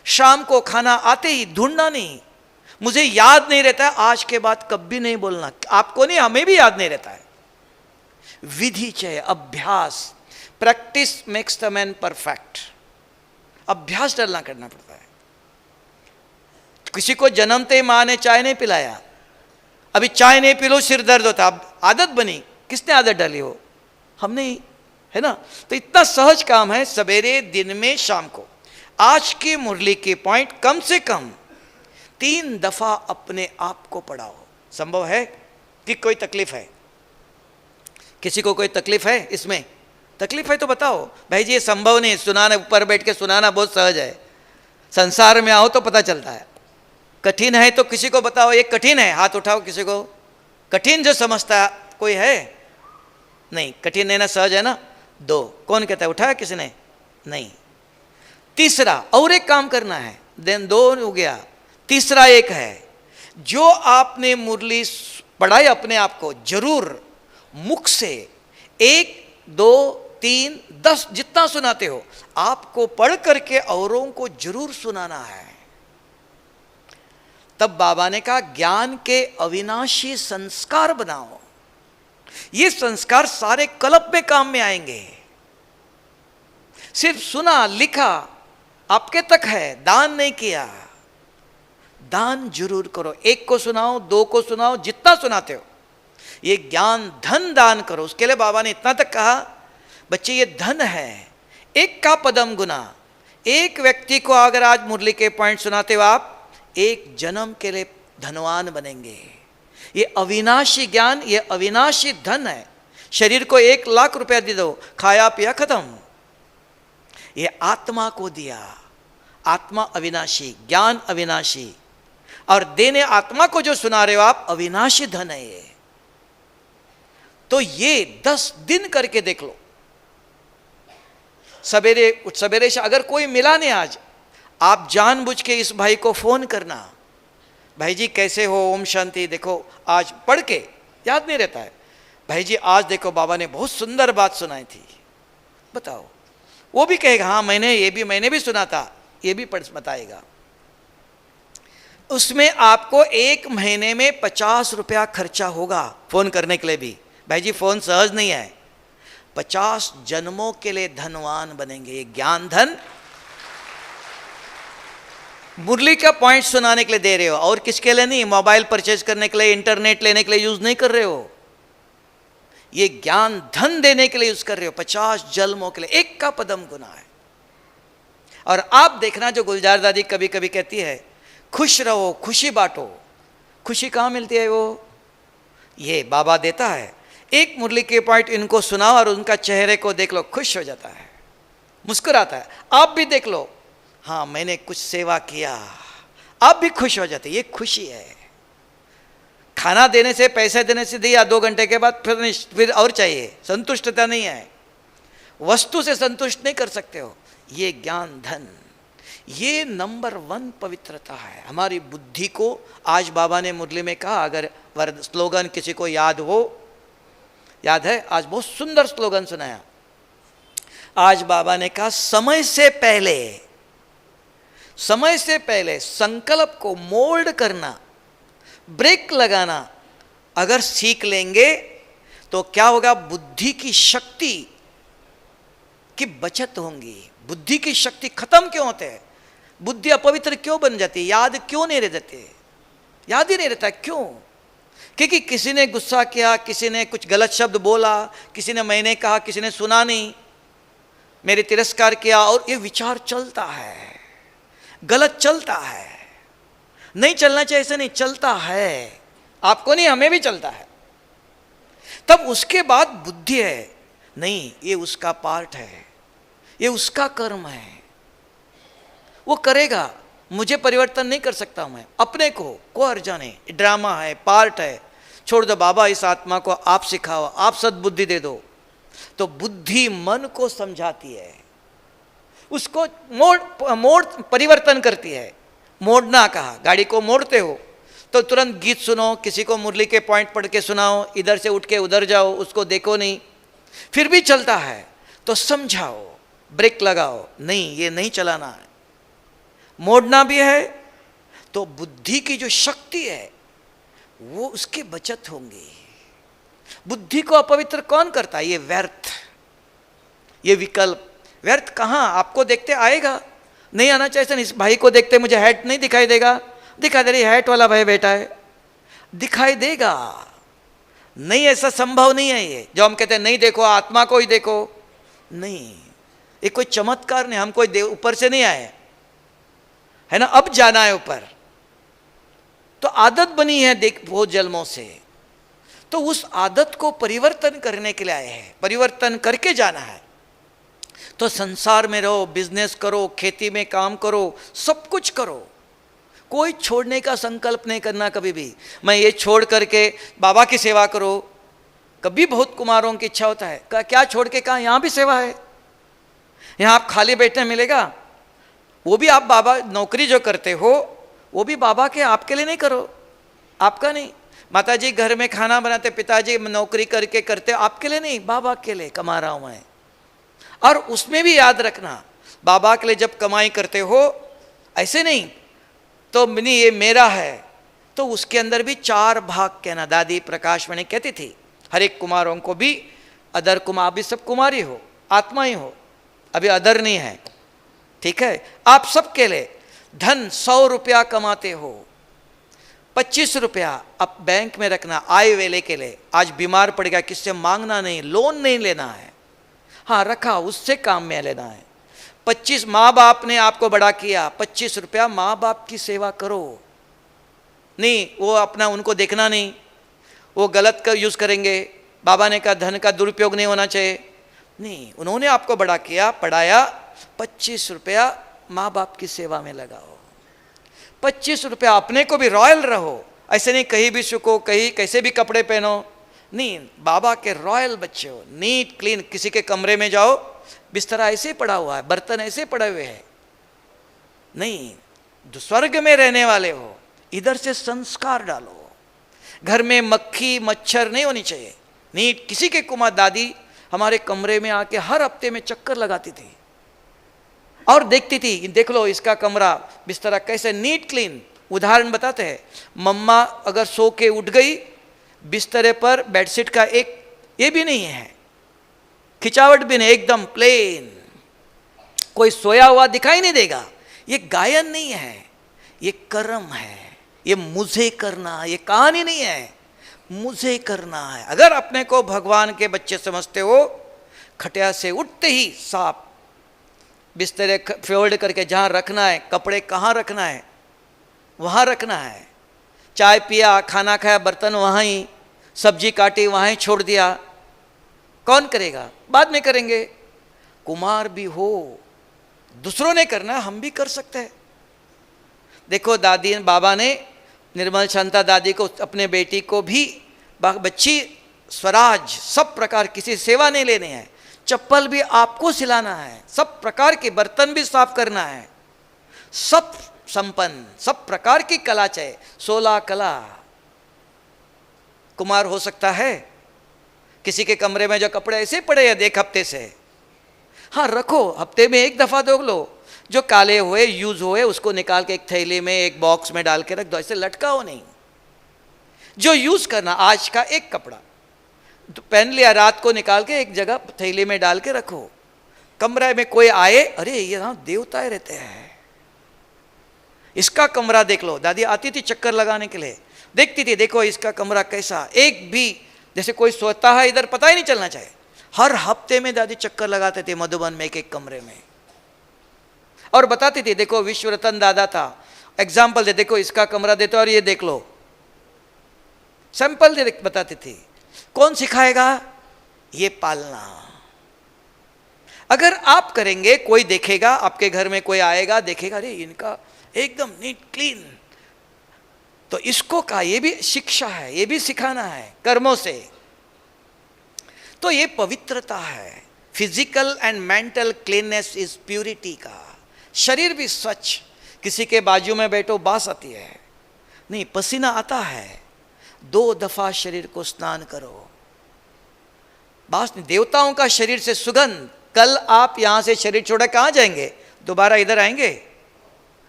शाम को खाना आते ही, ढूंढना नहीं। मुझे याद नहीं रहता है, आज के बाद कभी नहीं बोलना। आपको नहीं, हमें भी याद नहीं रहता है। विधि चाहिए, अभ्यास। Practice makes the man perfect. अभ्यास डरना करना पड़ता है। किसी को जन्मते ही माँ ने चाय नहीं पिलाया, अभी चाय नहीं पी लो सिर दर्द होता, अब आदत बनी। किसने आदत डाली हो? हमने ही, है ना? तो इतना सहज काम है, सवेरे, दिन में, शाम को। आज की मुरली के पॉइंट कम से कम 3 दफा अपने आप को पढ़ाओ। संभव है कि कोई तकलीफ है? किसी को कोई तकलीफ है इसमें? तकलीफ है तो बताओ भाई जी, ये संभव नहीं। सुनाना, ऊपर बैठ के सुनाना बहुत सहज है, संसार में आओ तो पता चलता है। कठिन है तो किसी को बताओ, ये कठिन है, हाथ उठाओ किसी को। कठिन जो समझता कोई है? नहीं, कठिन नहीं ना, सहज है ना। 2, कौन कहता है? उठाया किसी ने? नहीं। तीसरा, और एक काम करना है, देन 2 हो गया। तीसरा एक है, जो आपने मुरली पढ़ाई अपने आप को, जरूर मुख से 1, 2, 3, 10 जितना सुनाते हो, आपको पढ़ करके औरों को जरूर सुनाना है। तब बाबा ने कहा ज्ञान के अविनाशी संस्कार बनाओ। ये संस्कार सारे कल्प में काम में आएंगे। सिर्फ सुना लिखा आपके तक है, दान नहीं किया। दान जरूर करो, 1 को सुनाओ, 2 को सुनाओ, जितना सुनाते हो। ये ज्ञान धन दान करो। उसके लिए बाबा ने इतना तक कहा, बच्चे ये धन है, 1 का पदम गुना। एक व्यक्ति को अगर आज मुरली के पॉइंट सुनाते हो आप, 1 जन्म के लिए धनवान बनेंगे। ये अविनाशी ज्ञान, ये अविनाशी धन है। शरीर को 1 लाख रुपया दे दो, खाया पिया खत्म। ये आत्मा को दिया, आत्मा अविनाशी, ज्ञान अविनाशी, और देने आत्मा को जो सुना रहे हो आप, अविनाशी धन है ये। तो ये 10 दिन करके देख लो। सवेरे से अगर कोई मिला नहीं आज, आप जानबूझ के इस भाई को फोन करना, भाई जी कैसे हो, ओम शांति। देखो आज पढ़ के याद नहीं रहता है, भाई जी आज देखो बाबा ने बहुत सुंदर बात सुनाई थी, बताओ। वो भी कहेगा हाँ मैंने भी सुना था, ये भी पढ़ बताएगा। उसमें आपको 1 महीने में 50 रुपया खर्चा होगा फोन करने के लिए भी। भाई जी फोन सहज नहीं है, 50 जन्मों के लिए धनवान बनेंगे। ये ज्ञान धन मुरली का पॉइंट सुनाने के लिए दे रहे हो, और किसके लिए नहीं। मोबाइल परचेज करने के लिए, इंटरनेट लेने के लिए यूज नहीं कर रहे हो। ये ज्ञान धन देने के लिए यूज कर रहे हो, 50 जन्मों के लिए, एक का पदम गुना है। और आप देखना जो गुलजार दादी कभी कभी कहती है, खुश रहो, खुशी बांटो। खुशी कहाँ मिलती है? वो ये बाबा देता है। एक मुरली के पॉइंट इनको सुनाओ और उनका चेहरे को देख लो, खुश हो जाता है, मुस्कुराता है। आप भी देख लो, हाँ मैंने कुछ सेवा किया, आप भी खुश हो जाते। ये खुशी है। खाना देने से, पैसे देने से दिया, 2 घंटे के बाद फिर और चाहिए, संतुष्टता नहीं है। वस्तु से संतुष्ट नहीं कर सकते हो। ये ज्ञान धन, ये नंबर 1 पवित्रता है। हमारी बुद्धि को, आज बाबा ने मुरली में कहा, अगर स्लोगन किसी को याद हो, याद है? आज बहुत सुंदर स्लोगन सुनाया। आज बाबा ने कहा, समय से पहले संकल्प को मोल्ड करना, ब्रेक लगाना अगर सीख लेंगे तो क्या होगा? बुद्धि की शक्ति की बचत होंगी। बुद्धि की शक्ति खत्म क्यों होते हैं? बुद्धि अपवित्र क्यों बन जाती है? याद क्यों नहीं रह जाते? याद ही नहीं रहता। क्यों? क्योंकि किसी ने गुस्सा किया, किसी ने कुछ गलत शब्द बोला, किसी ने मैंने कहा, किसी ने सुना नहीं, मेरे तिरस्कार किया, और ये विचार चलता है, गलत चलता है। नहीं चलना चाहिए, ऐसे नहीं चलता है। आपको नहीं, हमें भी चलता है। तब उसके बाद बुद्धि है, नहीं ये उसका पार्ट है, ये उसका कर्म है, वो करेगा, मुझे परिवर्तन नहीं कर सकता मैं अपने को अर्जाने, ड्रामा है, पार्ट है, छोड़ दो बाबा, इस आत्मा को आप सिखाओ, आप सद्बुद्धि दे दो। तो बुद्धि मन को समझाती है, उसको मोड़ परिवर्तन करती है। मोड़ना कहा, गाड़ी को मोड़ते हो तो तुरंत गीत सुनो, किसी को मुरली के पॉइंट पढ़ के सुनाओ, इधर से उठ के उधर जाओ, उसको देखो नहीं, फिर भी चलता है तो समझाओ, ब्रेक लगाओ, नहीं ये नहीं चलाना है। मोड़ना भी है तो बुद्धि की जो शक्ति है वो उसकी बचत होंगी। बुद्धि को अपवित्र कौन करता है? ये व्यर्थ, ये विकल्प। व्यर्थ कहाँ? आपको देखते आएगा, नहीं आना चाहिए। इस भाई को देखते मुझे हैट नहीं दिखाई देगा, दिखाई दे रही हैट वाला भाई बैठा है, दिखाई देगा। नहीं, ऐसा संभव नहीं है। ये जो हम कहते हैं नहीं देखो, आत्मा को ही देखो, नहीं, ये कोई चमत्कार नहीं, हम कोई ऊपर से नहीं आए, है ना? अब जाना है ऊपर, तो आदत बनी है देख बहुत जन्मों से, तो उस आदत को परिवर्तन करने के लिए आए हैं, परिवर्तन करके जाना है। तो संसार में रहो, बिजनेस करो, खेती में काम करो, सब कुछ करो, कोई छोड़ने का संकल्प नहीं करना कभी भी। मैं ये छोड़ करके बाबा की सेवा करो, कभी बहुत कुमारों की इच्छा होता है, क्या छोड़ के कहा? यहाँ भी सेवा है, यहाँ आप खाली बैठने मिलेगा, वो भी आप बाबा नौकरी जो करते हो वो भी बाबा के, आपके लिए नहीं करो, आपका नहीं। माताजी घर में खाना बनाते, पिताजी नौकरी करके करते, आपके लिए नहीं, बाबा के लिए कमा रहा हूँ मैं। और उसमें भी याद रखना, बाबा के लिए जब कमाई करते हो, ऐसे नहीं तो नहीं ये मेरा है, तो उसके अंदर भी 4 भाग कहना। दादी प्रकाशवाणी कहती थी, हर एक कुमारों को भी, अदर कुमार भी, सब कुमारी हो, आत्मा ही हो, अभी अदर नहीं है, ठीक है? आप सबके लिए धन 100 रुपया कमाते हो, 25 रुपया अब बैंक में रखना आय वेले के लिए। आज बीमार पड़ गया, किससे मांगना नहीं, लोन नहीं लेना है, हाँ रखा, उससे काम में लेना है। 25 माँ बाप ने आपको बड़ा किया, 25 रुपया माँ बाप की सेवा करो। नहीं वो अपना, उनको देखना नहीं, वो गलत का यूज़ करेंगे। बाबा ने कहा धन का दुरुपयोग नहीं होना चाहिए, नहीं, उन्होंने आपको बड़ा किया, पढ़ाया, 25 रुपया माँ बाप की सेवा में लगाओ। 25 रुपया अपने को भी रॉयल रहो, ऐसे नहीं कहीं भी सुखो, कहीं कैसे भी कपड़े पहनो, नहीं, बाबा के रॉयल बच्चे हो, नीट क्लीन। किसी के कमरे में जाओ, बिस्तरा ऐसे पड़ा हुआ है, बर्तन ऐसे पड़े हुए हैं, नहीं, जो स्वर्ग में रहने वाले हो, इधर से संस्कार डालो। घर में मक्खी मच्छर नहीं होनी चाहिए, नीट। किसी के कुमार दादी हमारे कमरे में आके हर हफ्ते में चक्कर लगाती थी और देखती थी, देख लो इसका कमरा बिस्तरा कैसे नीट क्लीन। उदाहरण बताते हैं, मम्मा अगर सो के उठ गई, बिस्तरे पर बेडशीट का एक ये भी नहीं है, खिंचावट भी नहीं, एकदम प्लेन, कोई सोया हुआ दिखाई नहीं देगा। ये गायन नहीं है, ये कर्म है, ये मुझे करना, ये कहानी नहीं है, मुझे करना है। अगर अपने को भगवान के बच्चे समझते हो, खटिया से उठते ही साफ बिस्तरे फोल्ड करके जहाँ रखना है, कपड़े कहाँ रखना है वहाँ रखना है, चाय पिया, खाना खाया, बर्तन वहाँ ही, सब्जी काटी वहाँ ही छोड़ दिया, कौन करेगा? बाद में करेंगे। कुमार भी हो, दूसरों ने करना, हम भी कर सकते हैं। देखो दादी बाबा ने, निर्मल शांता दादी को, अपने बेटी को भी, बच्ची स्वराज, सब प्रकार किसी सेवा नहीं लेने हैं, चप्पल भी आपको सिलाना है, सब प्रकार के बर्तन भी साफ करना है, सब संपन्न, सब प्रकार की कला चाहिए, 16 कला। कुमार हो सकता है? किसी के कमरे में जो कपड़े ऐसे पड़े हैं एक हफ्ते से, हाँ रखो, हफ्ते में एक दफा धो लो, जो काले हुए यूज हुए उसको निकाल के एक थैली में, एक बॉक्स में डाल के रख दो, ऐसे लटकाओ नहीं। जो यूज करना, आज का एक कपड़ा तो पहन लिया, रात को निकाल के एक जगह थैली में डाल के रखो। कमरे में कोई आए, अरे ये ना देवताएं रहते हैं, इसका कमरा देख लो। दादी आती थी चक्कर लगाने के लिए, देखती थी, देखो इसका कमरा कैसा, एक भी जैसे कोई सोता है इधर पता ही नहीं चलना चाहिए। हर हफ्ते में दादी चक्कर लगाते थे मधुबन में, एक कमरे में, और बताती थी, देखो विश्व रतन दादा था, एग्जाम्पल दे, देखो इसका कमरा देते और ये देख लो, सैंपल दे बताती थी। कौन सिखाएगा? ये पालना। अगर आप करेंगे, कोई देखेगा, आपके घर में कोई आएगा देखेगा, अरे इनका एकदम नीट क्लीन, तो इसको का, ये भी शिक्षा है, ये भी सिखाना है कर्मों से। तो ये पवित्रता है। Physical and mental cleanness is purity का। शरीर भी स्वच्छ, किसी के बाजू में बैठो बास आती है नहीं, पसीना आता है, 2 दफा शरीर को स्नान करो, बास नहीं। देवताओं का शरीर से सुगंध। कल आप यहां से शरीर छोड़ कहां जाएंगे? दोबारा इधर आएंगे?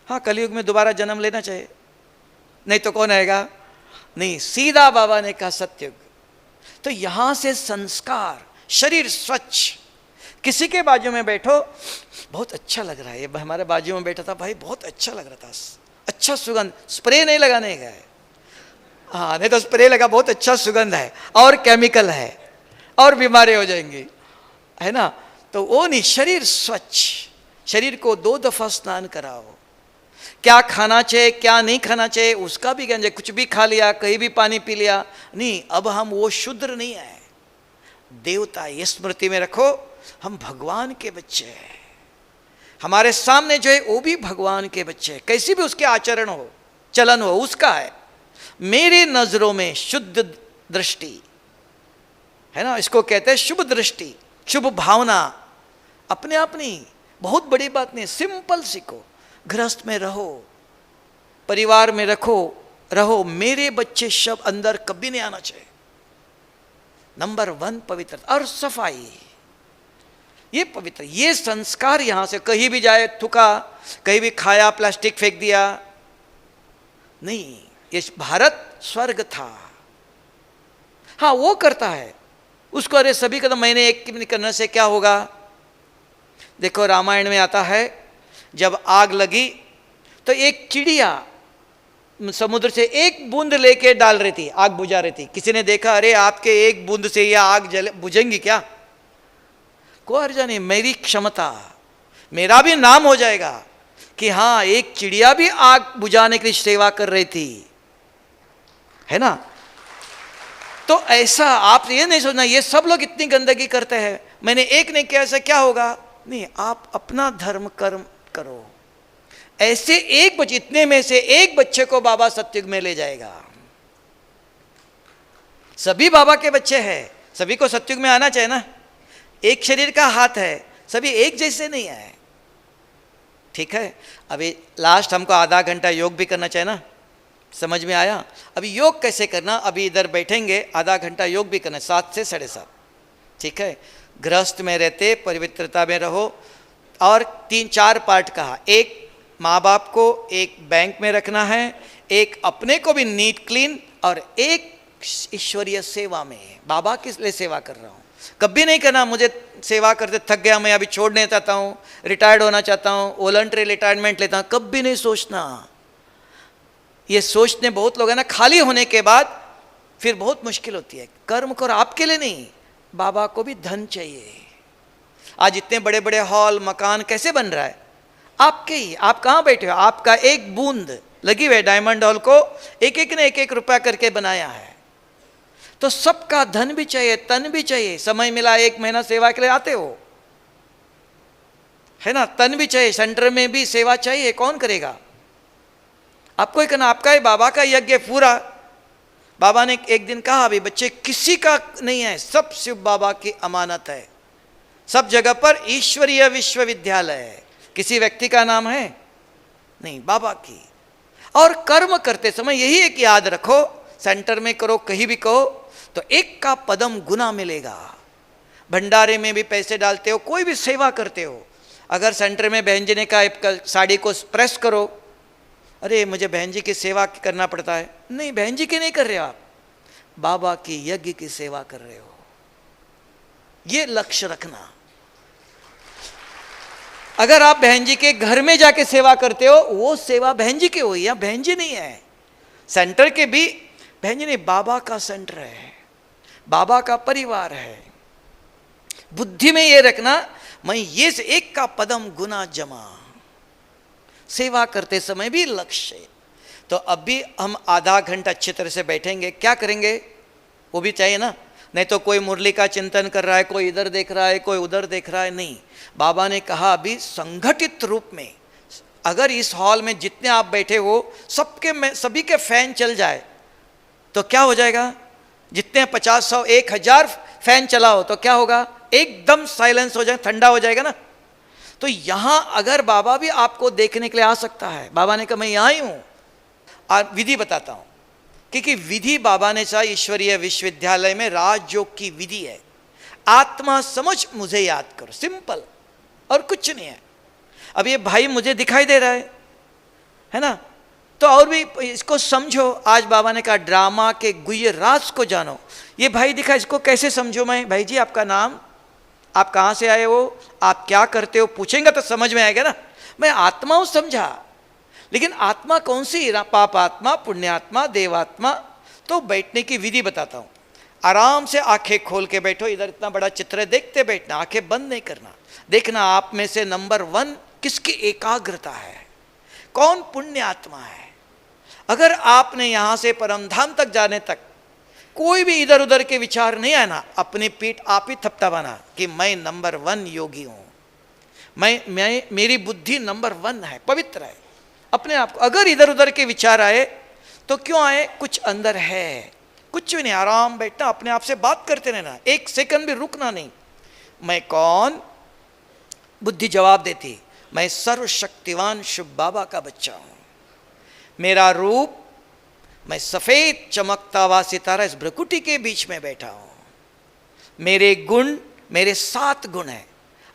हाँ, कलयुग में दोबारा जन्म लेना चाहिए, नहीं तो कौन आएगा? नहीं, सीधा बाबा ने कहा सत्युग। तो यहां से संस्कार, शरीर स्वच्छ। किसी के बाजू में बैठो, बहुत अच्छा लग रहा है, ये हमारे बाजू में बैठा था भाई, बहुत अच्छा लग रहा था, अच्छा सुगंध, स्प्रे नहीं लगाने गए, हाँ नहीं तो स्प्रे लगा, बहुत अच्छा सुगंध है, और केमिकल है, और बीमारी हो जाएंगी, है ना? तो वो नहीं, शरीर स्वच्छ। शरीर को 2 दफा स्नान कराओ। क्या खाना चाहिए, क्या नहीं खाना चाहिए, उसका भी ज्ञान। कुछ भी खा लिया, कहीं भी पानी पी लिया, नहीं, अब हम वो शूद्र नहीं है, देवता। ये स्मृति में रखो, हम भगवान के बच्चे हैं। हमारे सामने जो है वो भी भगवान के बच्चे हैं, कैसी भी उसके आचरण हो, चलन हो, उसका है। मेरी नजरों में शुद्ध दृष्टि है ना, इसको कहते हैं शुभ दृष्टि, शुभ भावना। अपने आप नहीं, बहुत बड़ी बात नहीं, सिंपल सीखो। गृहस्थ में रहो, परिवार में रहो, मेरे बच्चे शब्द अंदर कभी नहीं आना चाहिए। नंबर 1 पवित्रता और सफाई, ये पवित्र, ये संस्कार। यहां से कहीं भी जाए, थूका, कहीं भी खाया, प्लास्टिक फेंक दिया, नहीं। ये भारत स्वर्ग था। हाँ, वो करता है उसको, अरे सभी कदम मैंने एक करने से क्या होगा? देखो रामायण में आता है, जब आग लगी तो एक चिड़िया समुद्र से एक बूंद लेके डाल रही थी, आग बुझा रही थी। किसी ने देखा, अरे आपके एक बूंद से यह आग बुझेंगी क्या? कोई अर्जा नहीं, मेरी क्षमता, मेरा भी नाम हो जाएगा कि हाँ, एक चिड़िया भी आग बुझाने की सेवा कर रही थी, है ना? तो ऐसा आप ये नहीं सोचना ये सब लोग इतनी गंदगी करते हैं, मैंने एक नहीं किया, ऐसा क्या होगा? नहीं, आप अपना धर्म कर्म करो। ऐसे एक बच्चे, इतने में से एक बच्चे को बाबा सत्युग में ले जाएगा। सभी बाबा के बच्चे हैं, सभी को सत्युग में आना चाहिए ना। एक शरीर का हाथ है, सभी एक जैसे नहीं आए, ठीक है? अभी लास्ट हमको आधा घंटा योग भी करना चाहिए ना, समझ में आया? अभी योग कैसे करना, अभी इधर बैठेंगे, आधा घंटा योग भी करना, 7 से 7:30, ठीक है? गृहस्थ में रहते पवित्रता में रहो। और 3-4 पार्ट कहा, एक माँ बाप को एक बैंक में रखना है, एक अपने को भी नीट क्लीन, और एक ईश्वरीय सेवा में। बाबा किस लिए सेवा कर रहा हूँ, कभी नहीं कहना मुझे सेवा करते थक गया, मैं अभी छोड़ने चाहता हूँ, रिटायर्ड होना चाहता हूँ, वॉलंटरी रिटायरमेंट लेता हूँ, कभी नहीं सोचना। ये सोचने बहुत लोग हैं ना, खाली होने के बाद फिर बहुत मुश्किल होती है। कर्म करो आपके लिए नहीं, बाबा को भी धन चाहिए। आज इतने बड़े बड़े हॉल मकान कैसे बन रहा है? आपके ही। आप कहाँ बैठे हो? आपका एक बूंद लगी हुई। डायमंड हॉल को एक एक ने 1-1 रुपया करके बनाया है। तो सबका धन भी चाहिए, तन भी चाहिए। समय मिला 1 महीना सेवा के लिए आते हो, है ना? तन भी चाहिए, सेंटर में भी सेवा चाहिए, कौन करेगा? आपको ही करना। आपका ही बाबा का यज्ञ पूरा। बाबा ने एक दिन कहा, अभी बच्चे किसी का नहीं है, सब शिव बाबा की अमानत है। सब जगह पर ईश्वरीय विश्वविद्यालय है, किसी व्यक्ति का नाम है नहीं, बाबा की। और कर्म करते समय यही एक याद रखो, सेंटर में करो, कहीं भी कहो, तो 1 का पदम गुना मिलेगा। भंडारे में भी पैसे डालते हो, कोई भी सेवा करते हो, अगर सेंटर में बहन जी ने कहा साड़ी को प्रेस करो, अरे मुझे बहन जी की सेवा करना पड़ता है, नहीं, बहन जी की नहीं कर रहे हो आप, बाबा की यज्ञ की सेवा कर रहे हो। ये लक्ष्य रखना। अगर आप बहन जी के घर में जाके सेवा करते हो, वो सेवा बहन जी की हुई, या बहन जी नहीं है। सेंटर के भी बहन जी नहीं, बाबा का सेंटर है, बाबा का परिवार है। बुद्धि में ये रखना, मैं ये से 1 का पदम गुना जमा। सेवा करते समय भी लक्ष्य। तो अभी हम आधा घंटा अच्छी तरह से बैठेंगे, क्या करेंगे वो भी चाहिए ना। नहीं तो कोई मुरली का चिंतन कर रहा है, कोई इधर देख रहा है, कोई उधर देख रहा है, नहीं। बाबा ने कहा अभी संगठित रूप में, अगर इस हॉल में जितने आप बैठे हो सबके में सभी के फैन चल जाए तो क्या हो जाएगा? जितने 50, 100, 1000 फैन चलाओ तो क्या होगा? एकदम साइलेंस हो जाए, ठंडा हो जाएगा ना। तो यहां अगर बाबा भी आपको देखने के लिए आ सकता है, बाबा ने कहा मैं यहां ही हूं। और विधि बताता हूं, क्योंकि विधि बाबा ने चाहा ईश्वरीय विश्वविद्यालय में राजयोग की विधि है। आत्मा समझ मुझे याद करो, सिंपल, और कुछ नहीं है। अब ये भाई मुझे दिखाई दे रहा है ना, तो और भी इसको समझो। आज बाबा ने कहा ड्रामा के गुह्य राज को जानो। ये भाई दिखा, इसको कैसे समझो मैं? भाई जी आपका नाम, आप कहाँ से आए हो, आप क्या करते हो, पूछेंगे तो समझ में आएगा ना। मैं आत्मा हूँ समझा, लेकिन आत्मा कौन सी? पाप आत्मा, पुण्यात्मा, देवात्मा। तो बैठने की विधि बताता हूँ। आराम से आंखें खोल के बैठो। इधर इतना बड़ा चित्र है, देखते बैठना, आंखें बंद नहीं करना। देखना आप में से नंबर 1 किसकी एकाग्रता है, कौन पुण्य आत्मा है। अगर आपने यहां से परमधाम तक जाने तक कोई भी इधर उधर के विचार नहीं आना, अपनी पीठ आप ही थपथपाना कि मैं नंबर 1 योगी हूं, मैं मेरी बुद्धि नंबर 1 है, पवित्र है अपने आप को। अगर इधर उधर के विचार आए तो क्यों आए? कुछ अंदर है, कुछ भी नहीं। आराम बैठना, अपने आप से बात करते रहना, 1 सेकंड भी रुकना नहीं। मैं कौन? बुद्धि जवाब देती, मैं सर्वशक्तिवान शिव बाबा का बच्चा हूं। मेरा रूप, मैं सफेद चमकता हुआ सितारा इस भ्रकुटी के बीच में बैठा हूं। मेरे गुण, मेरे 7 गुण हैं।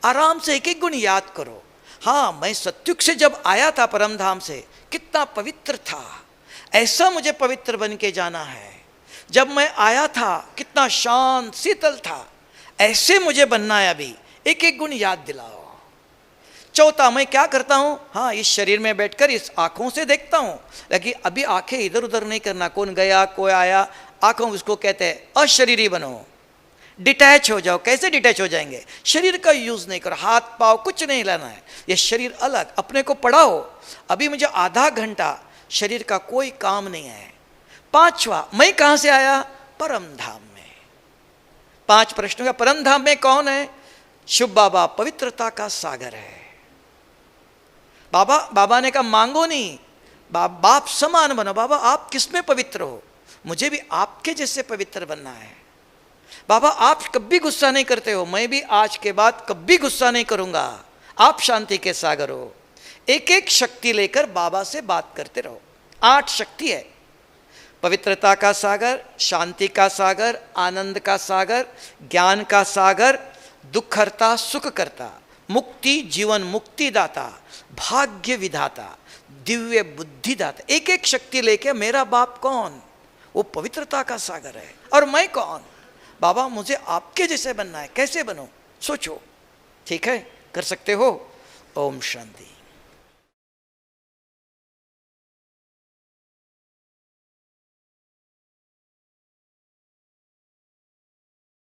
आराम से 1-1 गुण याद करो। हाँ, मैं सत्युग से जब आया था परमधाम से, कितना पवित्र था, ऐसा मुझे पवित्र बन के जाना है। जब मैं आया था कितना शांत शीतल था, ऐसे मुझे बनना है। अभी 1-1 गुण याद दिलाओ। चौथा, मैं क्या करता हूं? हाँ, इस शरीर में बैठकर इस आंखों से देखता हूं, लेकिन अभी आंखें इधर उधर नहीं करना। कौन गया, कोई आया, आंखों उसको कहते हैं अशरीरी बनो, डिटैच हो जाओ। कैसे डिटैच हो जाएंगे? शरीर का यूज नहीं करो, हाथ पाव कुछ नहीं लाना है, ये शरीर अलग। अपने को पढ़ाओ, अभी मुझे आधा घंटा शरीर का कोई काम नहीं है। 5वां, मैं कहां से आया? परमधाम में। 5 प्रश्नों का। परमधाम में कौन है? शिव बाबा पवित्रता का सागर है। बाबा ने कहा मांगो नहीं, बाप समान बनो। बाबा आप किसमें पवित्र हो? मुझे भी आपके जैसे पवित्र बनना है। बाबा आप कभी गुस्सा नहीं करते हो, मैं भी आज के बाद कभी गुस्सा नहीं करूंगा। आप शांति के सागर हो। 1-1 शक्ति लेकर बाबा से बात करते रहो। 8 शक्ति है। पवित्रता का सागर, शांति का सागर, आनंद का सागर, ज्ञान का सागर, दुख हरता, सुख करता, मुक्ति, जीवन मुक्ति दाता, भाग्य विधाता, दिव्य बुद्धि दाता। 1-1 शक्ति लेके मेरा बाप कौन? वो पवित्रता का सागर है। और मैं कौन? बाबा मुझे आपके जैसे बनना है। कैसे बनूं? सोचो। ठीक है, कर सकते हो। ओम शांति।